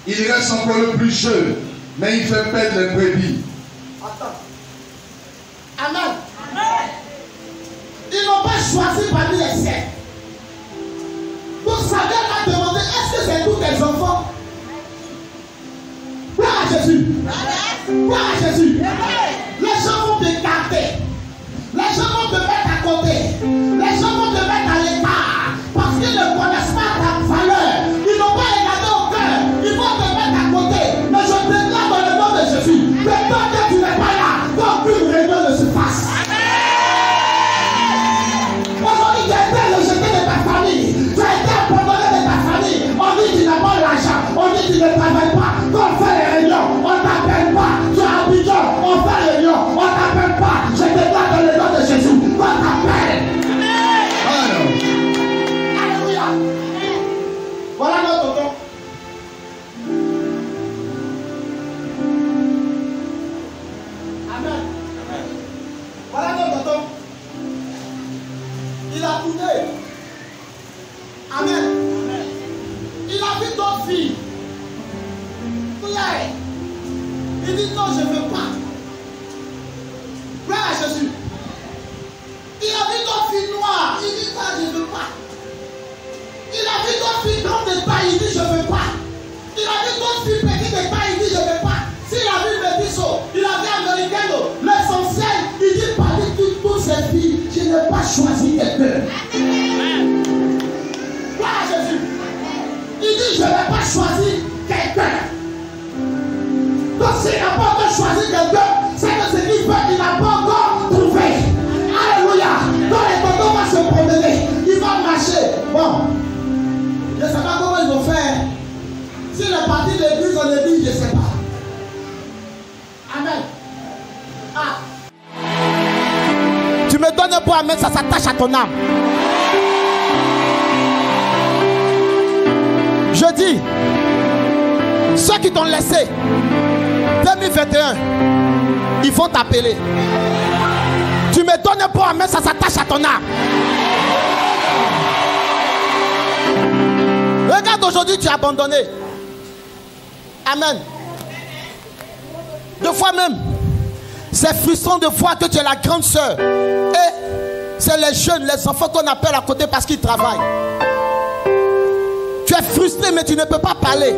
il reste encore le plus jeune, mais il fait perdre les brebis. Attends. Amen. Ils n'ont pas choisi parmi les 7. Donc Samuel a demandé, est-ce que c'est tous tes enfants? Gloire à Jésus. Gloire à Jésus. Les gens vont t'écarter. Les gens vont te mettre à côté. Les gens vont te mettre à l'écart. Parce qu'ils ne connaissent pas ta valeur. Ils n'ont pas regardé au cœur. Ils vont te mettre à côté. Mais je déclare dans le nom de Jésus. Le temps que tu n'es pas là, qu'aucune réunion ne se fasse. Aujourd'hui, tu as été rejeté de ta famille. Tu as été abandonné de ta famille. On dit que tu n'as pas l'argent. On ne travailles pas, quand on fait les réunions, on ne t'appelle pas. Tu es à Abidjan, on fait les réunions, on ne t'appelle pas. Je déclare dans le nom de Jésus, on t'appelle. Alléluia. Voilà notre tonton. Amen. Voilà notre tonton. Il a tourné. Amen. Il a vu d'autres filles. Claire. Il dit non, je ne veux pas. Gloire à Jésus. Il a vu d'autres filles noires. Il dit non, je ne veux pas. Il a vu d'autres filles grandes de taille. Il dit je ne veux pas. Il a vu d'autres filles petites de taille. Il dit je ne veux pas. S'il a vu Médiso, il a vu Americano, l'essentiel, il dit parmi toutes ces filles, je n'ai pas choisi quelqu'un. Gloire à Jésus. Il dit je n'ai pas choisi quelqu'un. Donc s'il n'a pas encore choisi quelqu'un, c'est que ce qu'il veut, il n'a pas encore trouvé. Alléluia. Donc les tontons vont se promener, ils vont marcher. Bon, je ne sais pas comment ils vont faire. S'il est parti de l'église en église, je ne sais pas. Amen. Ah. Tu me donnes un point amen, ça s'attache à ton âme. Je dis, ceux qui t'ont laissé 2021, ils vont t'appeler. Tu me donnes un point amen, ça s'attache à ton âme. Regarde, aujourd'hui tu es abandonné. Amen. Deux fois même, c'est frustrant de voir que tu es la grande sœur. Et c'est les jeunes, les enfants qu'on appelle à côté parce qu'ils travaillent. Tu es frustré mais tu ne peux pas parler.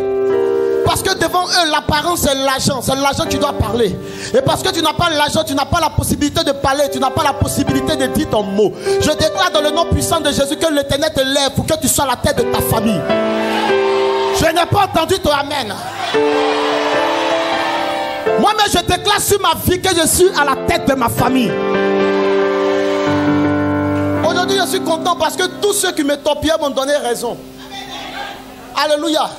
Parce que devant eux, l'apparence c'est l'argent. C'est l'argent que tu dois parler. Et parce que tu n'as pas l'argent, tu n'as pas la possibilité de parler. Tu n'as pas la possibilité de dire ton mot. Je déclare dans le nom puissant de Jésus que l'Éternel te lève pour que tu sois la tête de ta famille. Je n'ai pas entendu ton amen. Moi-même, je déclare sur ma vie que je suis à la tête de ma famille. Aujourd'hui, je suis content parce que tous ceux qui me torpillaient m'ont donné raison. Alléluia.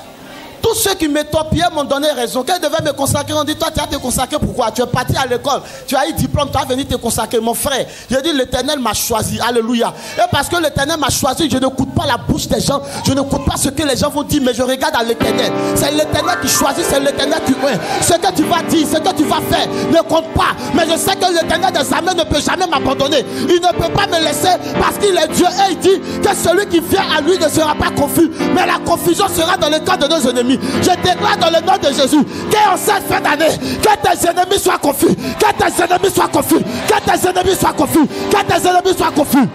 Tous ceux qui me torpillaient m'ont donné raison. Quand ils devaient me consacrer, on dit, toi, tu vas te consacrer pourquoi? Tu es parti à l'école, tu as eu diplôme, tu vas venir te consacrer. Mon frère, j'ai dit, l'Éternel m'a choisi. Alléluia. Et parce que l'Éternel m'a choisi, je n'écoute pas la bouche des gens. Je n'écoute pas ce que les gens vont dire, mais je regarde à l'Éternel. C'est l'Éternel qui choisit, c'est l'Éternel qui... Ce que tu vas dire, ce que tu vas faire, ne compte pas. Mais je sais que l'Éternel des armées ne peut jamais m'abandonner. Il ne peut pas me laisser parce qu'il est Dieu. Et il dit que celui qui vient à lui ne sera pas confus. Mais la confusion sera dans le camp de nos ennemis. Je déclare dans le nom de Jésus qu'en cette fin d'année, que tes ennemis soient confus, que tes ennemis soient confus, que tes ennemis soient confus, que tes ennemis soient confus.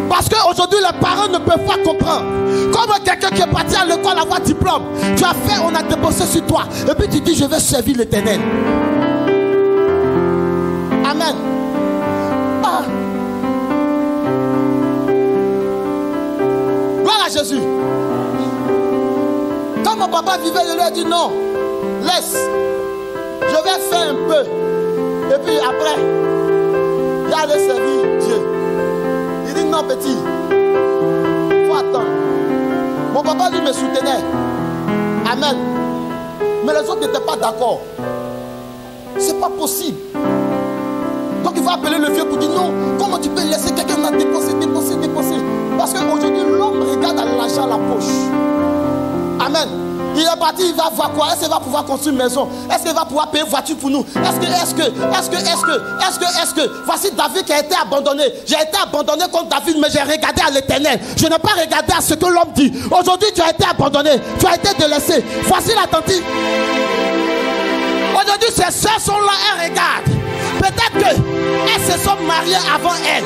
Parce qu'aujourd'hui, les parents ne peuvent pas comprendre. Comme quelqu'un qui est parti à l'école avoir diplôme, tu as fait, on a déposé sur toi, et puis tu dis, je vais servir l'Éternel. Amen. Ah. Gloire à Jésus. Quand mon papa vivait, je lui ai dit non, laisse, je vais faire un peu. Et puis après, il a allé servir Dieu. Il dit non petit, il faut attendre. Mon papa lui me soutenait. Amen. Mais les autres n'étaient pas d'accord. C'est pas possible. Donc il va appeler le vieux pour dire non, comment tu peux laisser quelqu'un à dépenser. Parce qu'aujourd'hui l'homme regarde à l'argent à la poche. Amen. Il est parti, il va voir quoi? Est-ce qu'il va pouvoir construire une maison? Est-ce qu'il va pouvoir payer une voiture pour nous? Est-ce que voici David qui a été abandonné. J'ai été abandonné comme David, mais j'ai regardé à l'Éternel. Je n'ai pas regardé à ce que l'homme dit. Aujourd'hui tu as été abandonné, tu as été délaissé. Voici la tante. Aujourd'hui ses soeurs sont là, elles regardent. Peut-être qu'elles se sont mariées avant elle,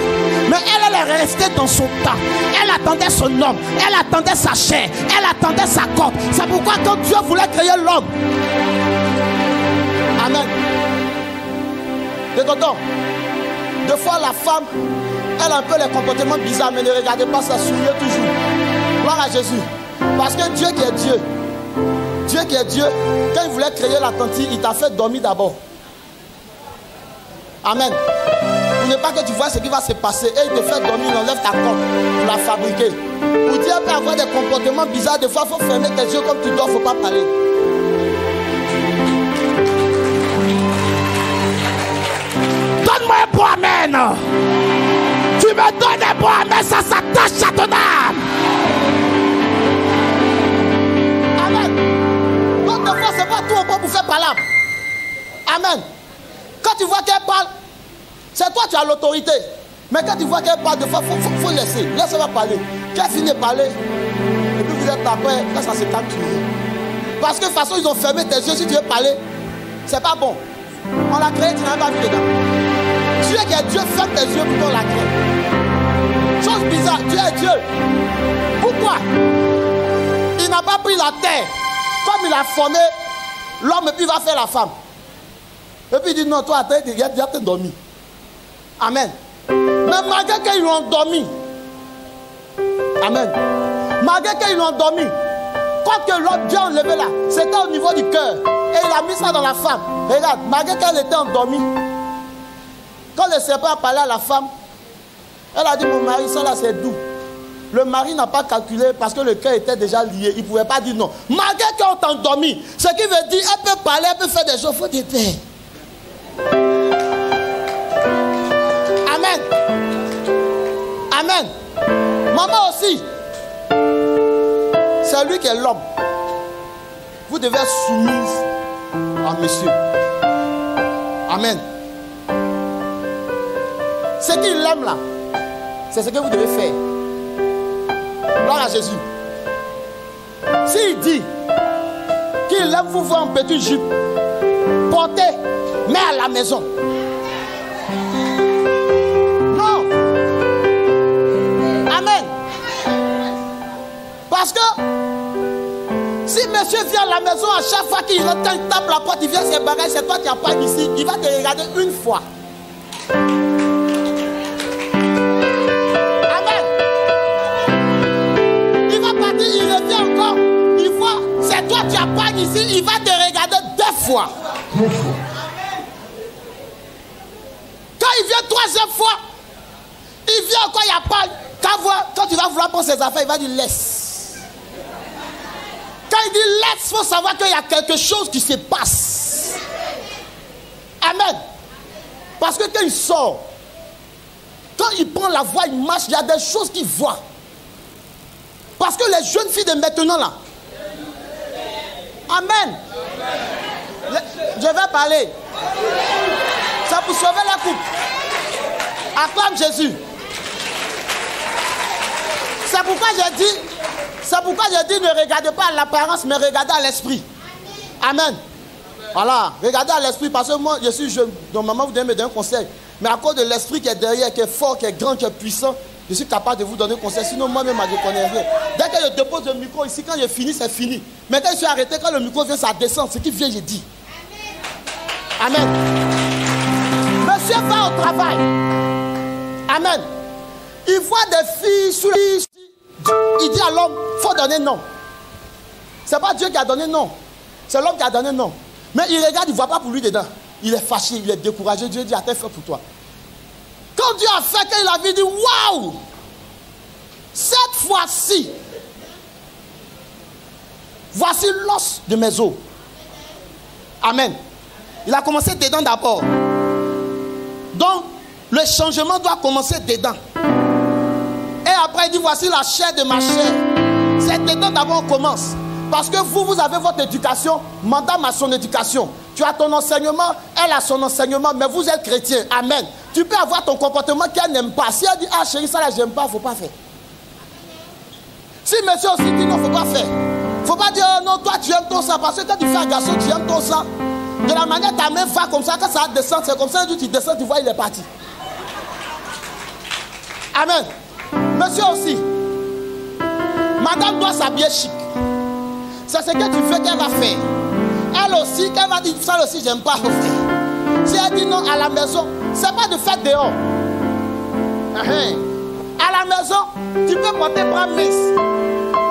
mais elle est restée dans son temps. Elle attendait son homme, elle attendait sa chair, elle attendait sa corde. C'est pourquoi quand Dieu voulait créer l'homme, amen. Décontent. Deux fois la femme, elle a un peu les comportements bizarres, mais ne regardez pas ça, souriez toujours. Gloire à Jésus. Parce que Dieu qui est Dieu, quand il voulait créer la tante, il t'a fait dormir d'abord. Amen. Vous n'est pas que tu vois ce qui va se passer et il te fait dormir, il enlève ta corde pour la fabriquer. Pour dire peut avoir des comportements bizarres, des fois il faut fermer tes yeux comme tu dors, il ne faut pas parler. Donne-moi un bon amen. Tu me donnes un bon amen, ça s'attache à ton âme. Amen. Donc des fois c'est pas tout au bon pour faire parler. Amen. Quand tu vois qu'elle parle, c'est toi qui as l'autorité. Mais quand tu vois qu'elle parle, des fois, il faut laisser. Laisse-elle parler. Quand elle finit de parler, et puis vous êtes après, là ça se calme. Parce que de toute façon, ils ont fermé tes yeux. Si tu veux parler, c'est pas bon. On l'a créé, tu n'as pas vu dedans. Dieu qui est Dieu, ferme tes yeux pour qu'on la crée. Chose bizarre, Dieu est Dieu. Pourquoi? Il n'a pas pris la terre comme il a formé l'homme et puis il va faire la femme. Et puis il dit non, toi, attends, il a déjà dormi. Amen. Mais malgré qu'ils l'ont endormi, amen. Malgré qu'ils l'ont endormi, quand que l'autre Dieu a enlevé là, c'était au niveau du cœur. Et il a mis ça dans la femme. Regarde, malgré qu'elle était endormie, quand le serpent a parlé à la femme, elle a dit mon mari, ça là c'est doux. Le mari n'a pas calculé parce que le cœur était déjà lié. Il ne pouvait pas dire non. Malgré qu'on t'a endormi, ce qui veut dire elle peut parler, elle peut faire des choses, il faut des paix. Amen. Amen. Maman aussi. C'est lui qui est l'homme. Vous devez être soumise à monsieur. Amen. Ce qu'il aime là, c'est ce que vous devez faire. Gloire à Jésus. S'il dit qu'il aime vous voir en petite jupe, portez, mais à la maison. Non. Amen. Parce que si monsieur vient à la maison à chaque fois qu'il rentre, quand il tape la porte, il vient ses bagages, c'est toi qui n'as pas ici, il va te regarder une fois. Amen. Il va partir, il revient encore, il voit, c'est toi qui n'as pas ici, il va te regarder deux fois. Quand il vient troisième fois, il vient encore, il n'y a pas. Quand tu vas vouloir prendre ses affaires, il va dire laisse. Quand il dit laisse, il faut savoir qu'il y a quelque chose qui se passe. Amen. Parce que quand il sort, quand il prend la voix, il marche, il y a des choses qu'il voit. Parce que les jeunes filles de maintenant là. Amen. Je vais parler. C'est pour sauver la coupe. Acclame Jésus. C'est pourquoi j'ai dit ne regardez pas à l'apparence, mais regardez à l'esprit. Amen. Voilà, regardez à l'esprit, parce que moi je suis jeune, donc maman vous devez me donner un conseil. Mais à cause de l'esprit qui est derrière, qui est fort, qui est grand, qui est puissant, je suis capable de vous donner un conseil. Sinon moi-même je ne connais rien. Dès que je dépose le micro ici, quand je finis, c'est fini. Mais quand je suis arrêté, quand le micro vient, ça descend. Ce qui vient, je dis. Amen. Monsieur va au travail. Amen. Il voit des filles sous les... Il dit à l'homme, il faut donner non. Ce n'est pas Dieu qui a donné non. C'est l'homme qui a donné non. Mais il regarde, il ne voit pas pour lui dedans. Il est fâché, il est découragé. Dieu dit, attends, fais pour toi. Quand Dieu a fait, qu'il avait dit, waouh! Cette fois-ci, voici l'os de mes os. Amen. Il a commencé dedans d'abord. Donc, le changement doit commencer dedans. Et après, il dit, voici la chair de ma chair. C'est dedans d'abord qu'on commence. Parce que vous avez votre éducation, madame a son éducation. Tu as ton enseignement, elle a son enseignement, mais vous êtes chrétien. Amen. Tu peux avoir ton comportement qu'elle n'aime pas. Si elle dit, ah chérie, ça là, j'aime pas, il ne faut pas faire. Si monsieur aussi dit, non, il ne faut pas faire. Il ne faut pas dire, oh, non, toi tu aimes ton sang. Parce que quand tu fais un garçon, tu aimes ton sang. De la manière ta main va comme ça, quand ça descend, c'est comme ça, tu descends, tu vois, il est parti. Amen. Monsieur aussi, madame doit s'habiller chic. C'est ce que tu veux qu'elle va faire. Elle aussi, qu'elle va dire, ça aussi, j'aime pas faire. Si elle dit non à la maison, c'est pas de faire dehors. À la maison, tu peux porter bras minces.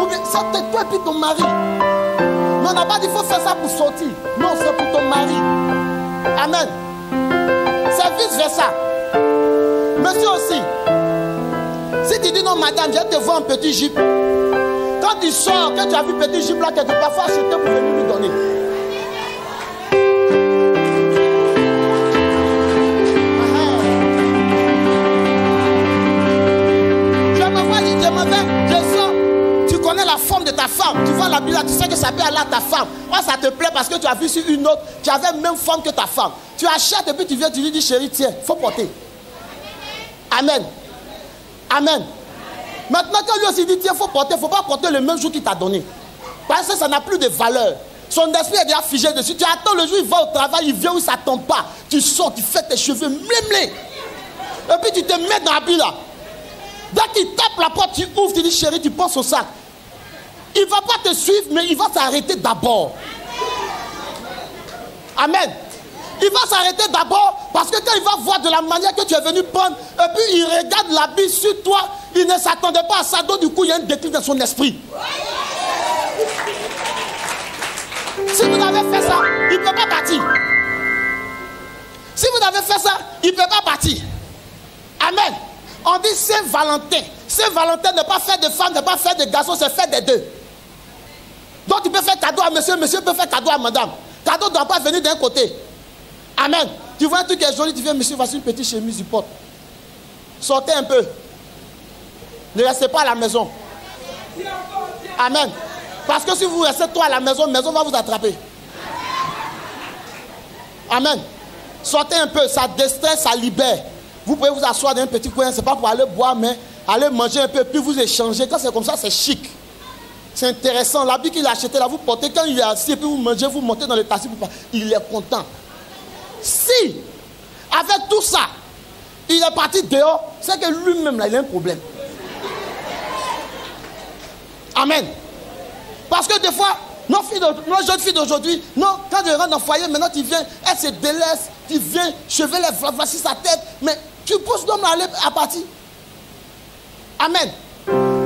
Ou bien, c'est toi et puis ton mari. Mais on n'a pas dit qu'il faut faire ça pour sortir. Non, c'est pour ton mari. Amen. C'est vice versa. Monsieur aussi. Si tu dis non, madame, je te vois un petit jupe. Quand tu sors, que tu as vu petit jupe là, quelque part, faut acheter pour venir lui donner. Tu connais la forme de ta femme. Tu vois la Bible, tu sais que ça peut aller à ta femme. Oh, ça te plaît parce que tu as vu sur une autre, tu avais la même forme que ta femme. Tu achètes et puis tu viens, tu lui dis chérie, tiens, il faut porter. Amen. Amen. Maintenant, quand lui aussi dit, tiens, il faut porter, il ne faut pas porter le même jour qu'il t'a donné. Parce que ça n'a plus de valeur. Son esprit est déjà figé dessus. Tu attends le jour, il va au travail, il vient où ça ne tombe pas. Tu sors, tu fais tes cheveux mlémlés. Et puis tu te mets dans la Bible là. Dès qu'il tape la porte, tu ouvres, tu dis chérie, tu penses au sac. Il ne va pas te suivre, mais il va s'arrêter d'abord. Amen. Il va s'arrêter d'abord parce que quand il va voir de la manière que tu es venu prendre, et puis il regarde l'habit sur toi, il ne s'attendait pas à ça, donc du coup il y a un déclic dans son esprit. Si vous avez fait ça, il ne peut pas partir. Si vous avez fait ça, il ne peut pas partir. Amen. On dit Saint-Valentin. Saint-Valentin ne pas faire de femme, ne pas faire de garçon, c'est faire des deux. Donc tu peux faire cadeau à monsieur, monsieur peut faire cadeau à madame. Cadeau ne doit pas venir d'un côté. Amen. Tu vois un truc qui est joli, tu viens, monsieur, voici une petite chemise du porte. Sortez un peu. Ne restez pas à la maison. Amen. Parce que si vous restez toi à la maison va vous attraper. Amen. Sortez un peu, ça déstresse, ça libère. Vous pouvez vous asseoir dans un petit coin, ce n'est pas pour aller boire, mais aller manger un peu, puis vous échanger. Quand c'est comme ça, c'est chic. C'est intéressant. L'habit qu'il a acheté là, vous portez, quand il est assis, puis vous mangez, vous montez dans le taxi, il est content. Si, avec tout ça, il est parti dehors, c'est que lui-même, là, il a un problème. Amen. Parce que des fois, nos jeunes filles d'aujourd'hui, non, quand je rentre dans le foyer, maintenant tu viens, elle se délaisse, tu viens, cheveux, voici sa tête, mais tu pousses l'homme à aller à partir. Amen.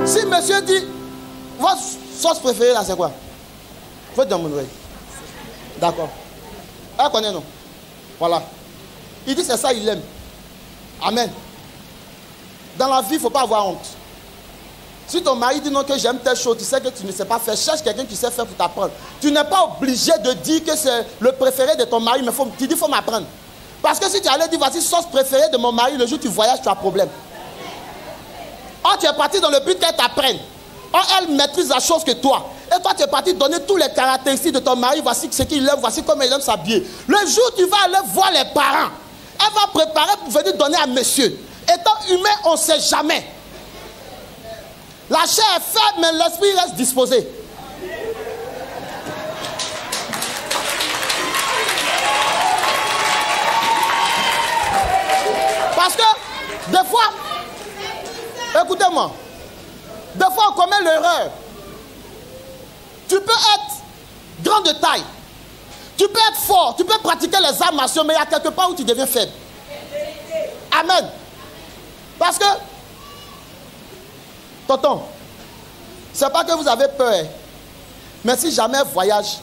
Si monsieur dit, votre sauce préférée là, c'est quoi? Faut dans mon oreille. D'accord. Elle connaît, non? Voilà. Il dit c'est ça, il aime. Amen. Dans la vie, il ne faut pas avoir honte. Si ton mari dit non que j'aime telle chose, tu sais que tu ne sais pas faire, cherche quelqu'un qui sait faire pour t'apprendre. Tu n'es pas obligé de dire que c'est le préféré de ton mari, mais tu dis qu'il faut m'apprendre. Parce que si tu allais dire voici sauce préférée de mon mari, le jour où tu voyages, tu as problème. Or tu es parti dans le but qu'elle t'apprenne. Or elle maîtrise la chose que toi. Et toi tu es parti donner toutes les caractéristiques de ton mari, voici ce qu'il aime, voici comment il aime s'habiller. Le jour où tu vas aller voir les parents, elle va préparer pour venir donner à monsieur. Étant humain, on ne sait jamais. La chair est faible, mais l'esprit reste disposé. Parce que, des fois, écoutez-moi, des fois on commet l'erreur. Tu peux être grand de taille, tu peux être fort, tu peux pratiquer les arts martiaux, mais il y a quelque part où tu deviens faible. Amen. Parce que, tonton, c'est pas que vous avez peur, mais si jamais voyage,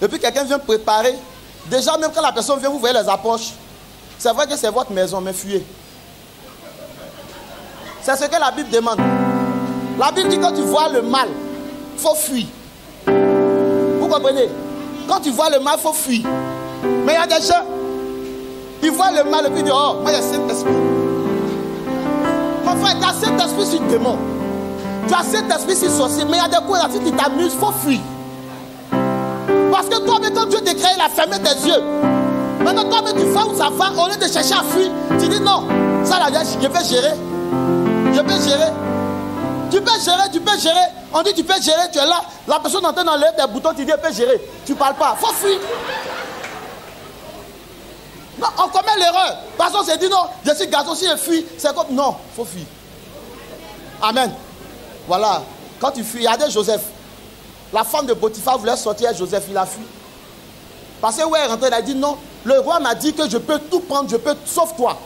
et puis quelqu'un vient préparer, déjà même quand la personne vient, vous voyez les approches, c'est vrai que c'est votre maison, mais fuyez. C'est ce que la Bible demande. La Bible dit que quand tu vois le mal, il faut fuir. Vous comprenez? Quand tu vois le mal, il faut fuir. Mais il y a des gens, ils voient le mal et puis ils disent, oh, moi il y a Saint-Esprit. Mon frère, tu as Saint-Esprit sur le démon. Tu as Saint-Esprit sur le sorcier. Mais il y a des coins là, si tu t'amuses, il faut fuir. Parce que toi, quand Dieu t'a créé, il a fermé tes yeux. Maintenant, toi, tu vois où ça va, au lieu de chercher à fuir, tu dis non, ça là, je vais gérer. Je peux gérer. Tu peux gérer, tu peux gérer. On dit tu peux gérer, tu es là. La personne entend dans l'air des boutons, tu dis elle peut gérer. Tu ne parles pas. Il faut fuir. Non, on commet l'erreur. Parce qu'on s'est dit non, je suis garçon, si je fuis, c'est comme. Non, il faut fuir. Amen. Voilà. Quand tu fuis, il y a des Joseph. La femme de Potiphar voulait sortir Joseph, il a fui. Parce que où elle est rentrée, elle a dit non, le roi m'a dit que je peux tout prendre, je peux, sauf toi.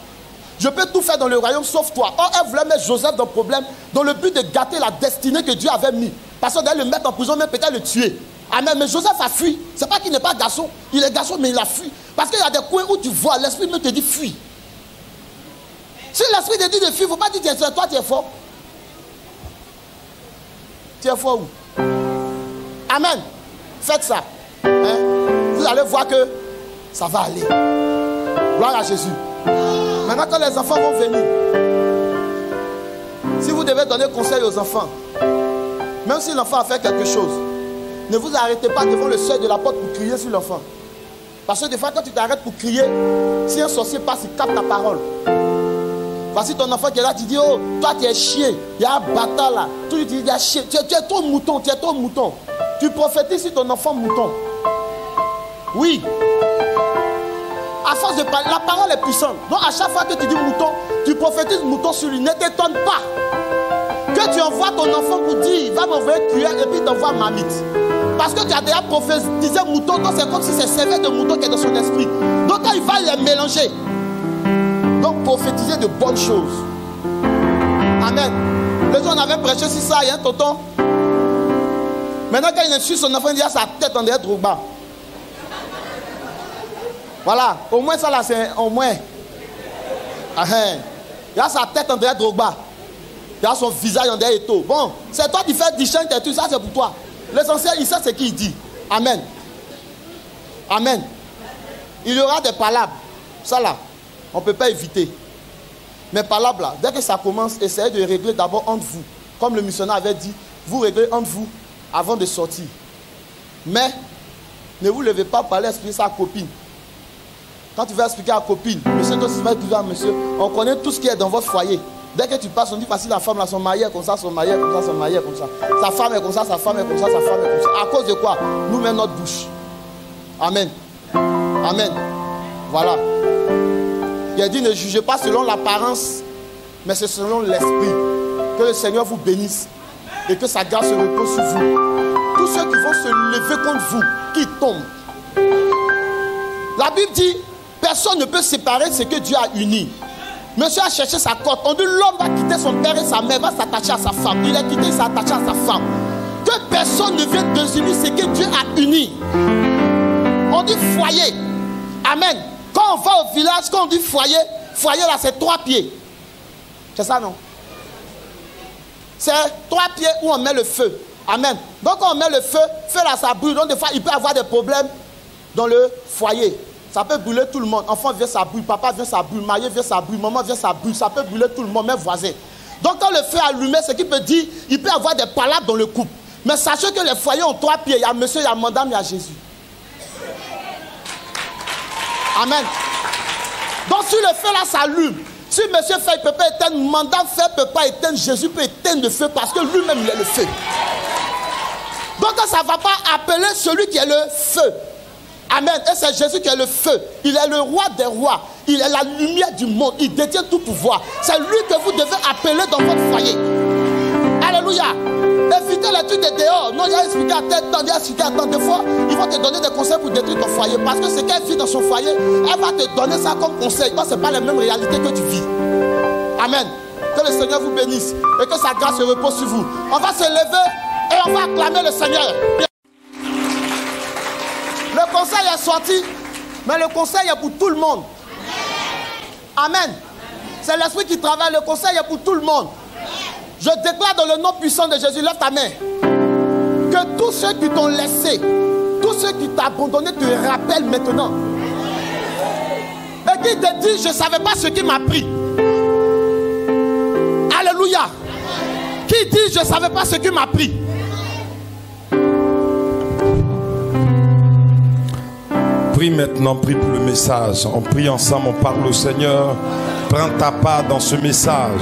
Je peux tout faire dans le royaume sauf toi. Or, elle voulait mettre Joseph dans le problème, dans le but de gâter la destinée que Dieu avait mis. Parce qu'on allait le mettre en prison, même peut-être le tuer. Amen. Mais Joseph a fui. Ce n'est pas qu'il n'est pas garçon. Il est garçon, mais il a fui. Parce qu'il y a des coins où tu vois, l'esprit me te dit fuis. Si l'esprit te dit de fuir, il ne faut pas dire que toi tu es fort. Tu es fort où? Amen. Faites ça. Hein? Vous allez voir que ça va aller. Gloire à Jésus. Maintenant, quand les enfants vont venir, si vous devez donner conseil aux enfants, même si l'enfant a fait quelque chose, ne vous arrêtez pas devant le seuil de la porte pour crier sur l'enfant. Parce que des fois, quand tu t'arrêtes pour crier, si un sorcier passe, il capte ta parole. Voici ton enfant qui est là, tu dis, oh, toi tu es chien, il y a un bâtard là. Tu dis, il y a chien, tu es trop mouton, tu es trop mouton. Tu prophétises sur ton enfant mouton. Oui. À force de parler, la parole est puissante. Donc à chaque fois que tu dis mouton, tu prophétises mouton sur lui. Ne t'étonne pas que tu envoies ton enfant pour dire, il va m'envoyer cuillère et puis il t'envoie marmite. Parce que tu as déjà prophétisé mouton, donc c'est comme si c'est sévère de mouton qui est dans son esprit. Donc quand il va les mélanger, donc prophétiser de bonnes choses. Amen. Les gens avaient prêché sur ça, il y a un tonton. Maintenant quand il insulte son enfant, il dit à sa tête en derrière trop bas. Voilà, au moins ça là c'est au moins. Il a sa tête en derrière Drogba. Il a son visage en derrière Eto. Bon, c'est toi qui fais du chant et tout ça, c'est pour toi. L'essentiel, il sait ce qu'il dit. Amen. Amen. Il y aura des palabres. Ça là, on ne peut pas éviter. Mais palabres là, dès que ça commence, essayez de régler d'abord entre vous. Comme le missionnaire avait dit, vous réglez entre vous avant de sortir. Mais, ne vous levez pas pour aller expliquer ça à copine. Quand tu vas expliquer à copine, monsieur, toi, tu vas dire, monsieur, on connaît tout ce qui est dans votre foyer. Dès que tu passes, on dit, voici la femme là, son mari est comme ça, son mari est comme ça, son mari est comme ça. Sa femme est comme ça, sa femme est comme ça, sa femme est comme ça. À cause de quoi? Nous mettons notre bouche. Amen. Amen. Voilà. Il a dit, ne jugez pas selon l'apparence, mais c'est selon l'esprit. Que le Seigneur vous bénisse et que sa grâce se repose sur vous. Tous ceux qui vont se lever contre vous, qui tombent. La Bible dit, personne ne peut séparer ce que Dieu a uni. Monsieur a cherché sa côte. On dit l'homme va quitter son père et sa mère, va s'attacher à sa femme. Il est quitté, il s'est attaché à sa femme. Que personne ne vienne désunir ce que Dieu a uni. On dit foyer. Amen. Quand on va au village, quand on dit foyer, foyer là c'est 3 pieds. C'est ça non? C'est 3 pieds où on met le feu. Amen. Donc quand on met le feu, feu là ça brûle. Donc des fois il peut y avoir des problèmes dans le foyer. Ça peut brûler tout le monde. Enfant vient, ça brûle. Papa vient, ça brûle. Marié vient, ça brûle. Maman vient, ça brûle. Ça peut brûler tout le monde, même voisin. Donc quand le feu est allumé, ce qui peut dire, il peut y avoir des palabres dans le couple. Mais sachez que les foyers ont 3 pieds. Il y a monsieur, il y a madame, il y a Jésus. Amen. Donc si le feu là s'allume, si monsieur fait, il ne peut pas éteindre, madame fait, il ne peut pas éteindre, Jésus peut éteindre le feu parce que lui-même, il est le feu. Donc ça ne va pas appeler celui qui est le feu. Amen. Et c'est Jésus qui est le feu. Il est le roi des rois. Il est la lumière du monde. Il détient tout pouvoir. C'est lui que vous devez appeler dans votre foyer. Alléluia. Évitez les trucs de dehors. Non, il a expliqué à tête, il a expliqué à temps. Des fois, ils vont te donner des conseils pour détruire ton foyer. Parce que ce qu'elle vit dans son foyer, elle va te donner ça comme conseil. Donc, ce n'est pas les mêmes réalités que tu vis. Amen. Que le Seigneur vous bénisse. Et que sa grâce se repose sur vous. On va se lever et on va acclamer le Seigneur. Le conseil est sorti, mais le conseil est pour tout le monde. Amen. C'est l'esprit qui travaille, le conseil est pour tout le monde. Je déclare dans le nom puissant de Jésus, lève ta main, que tous ceux qui t'ont laissé, tous ceux qui t'ont abandonné te rappellent maintenant. Et qui te dit, je ne savais pas ce qui m'a pris. Alléluia. Qui dit, je ne savais pas ce qui m'a pris. Prie maintenant, prie pour le message. On prie ensemble, on parle au Seigneur. Prends ta part dans ce message.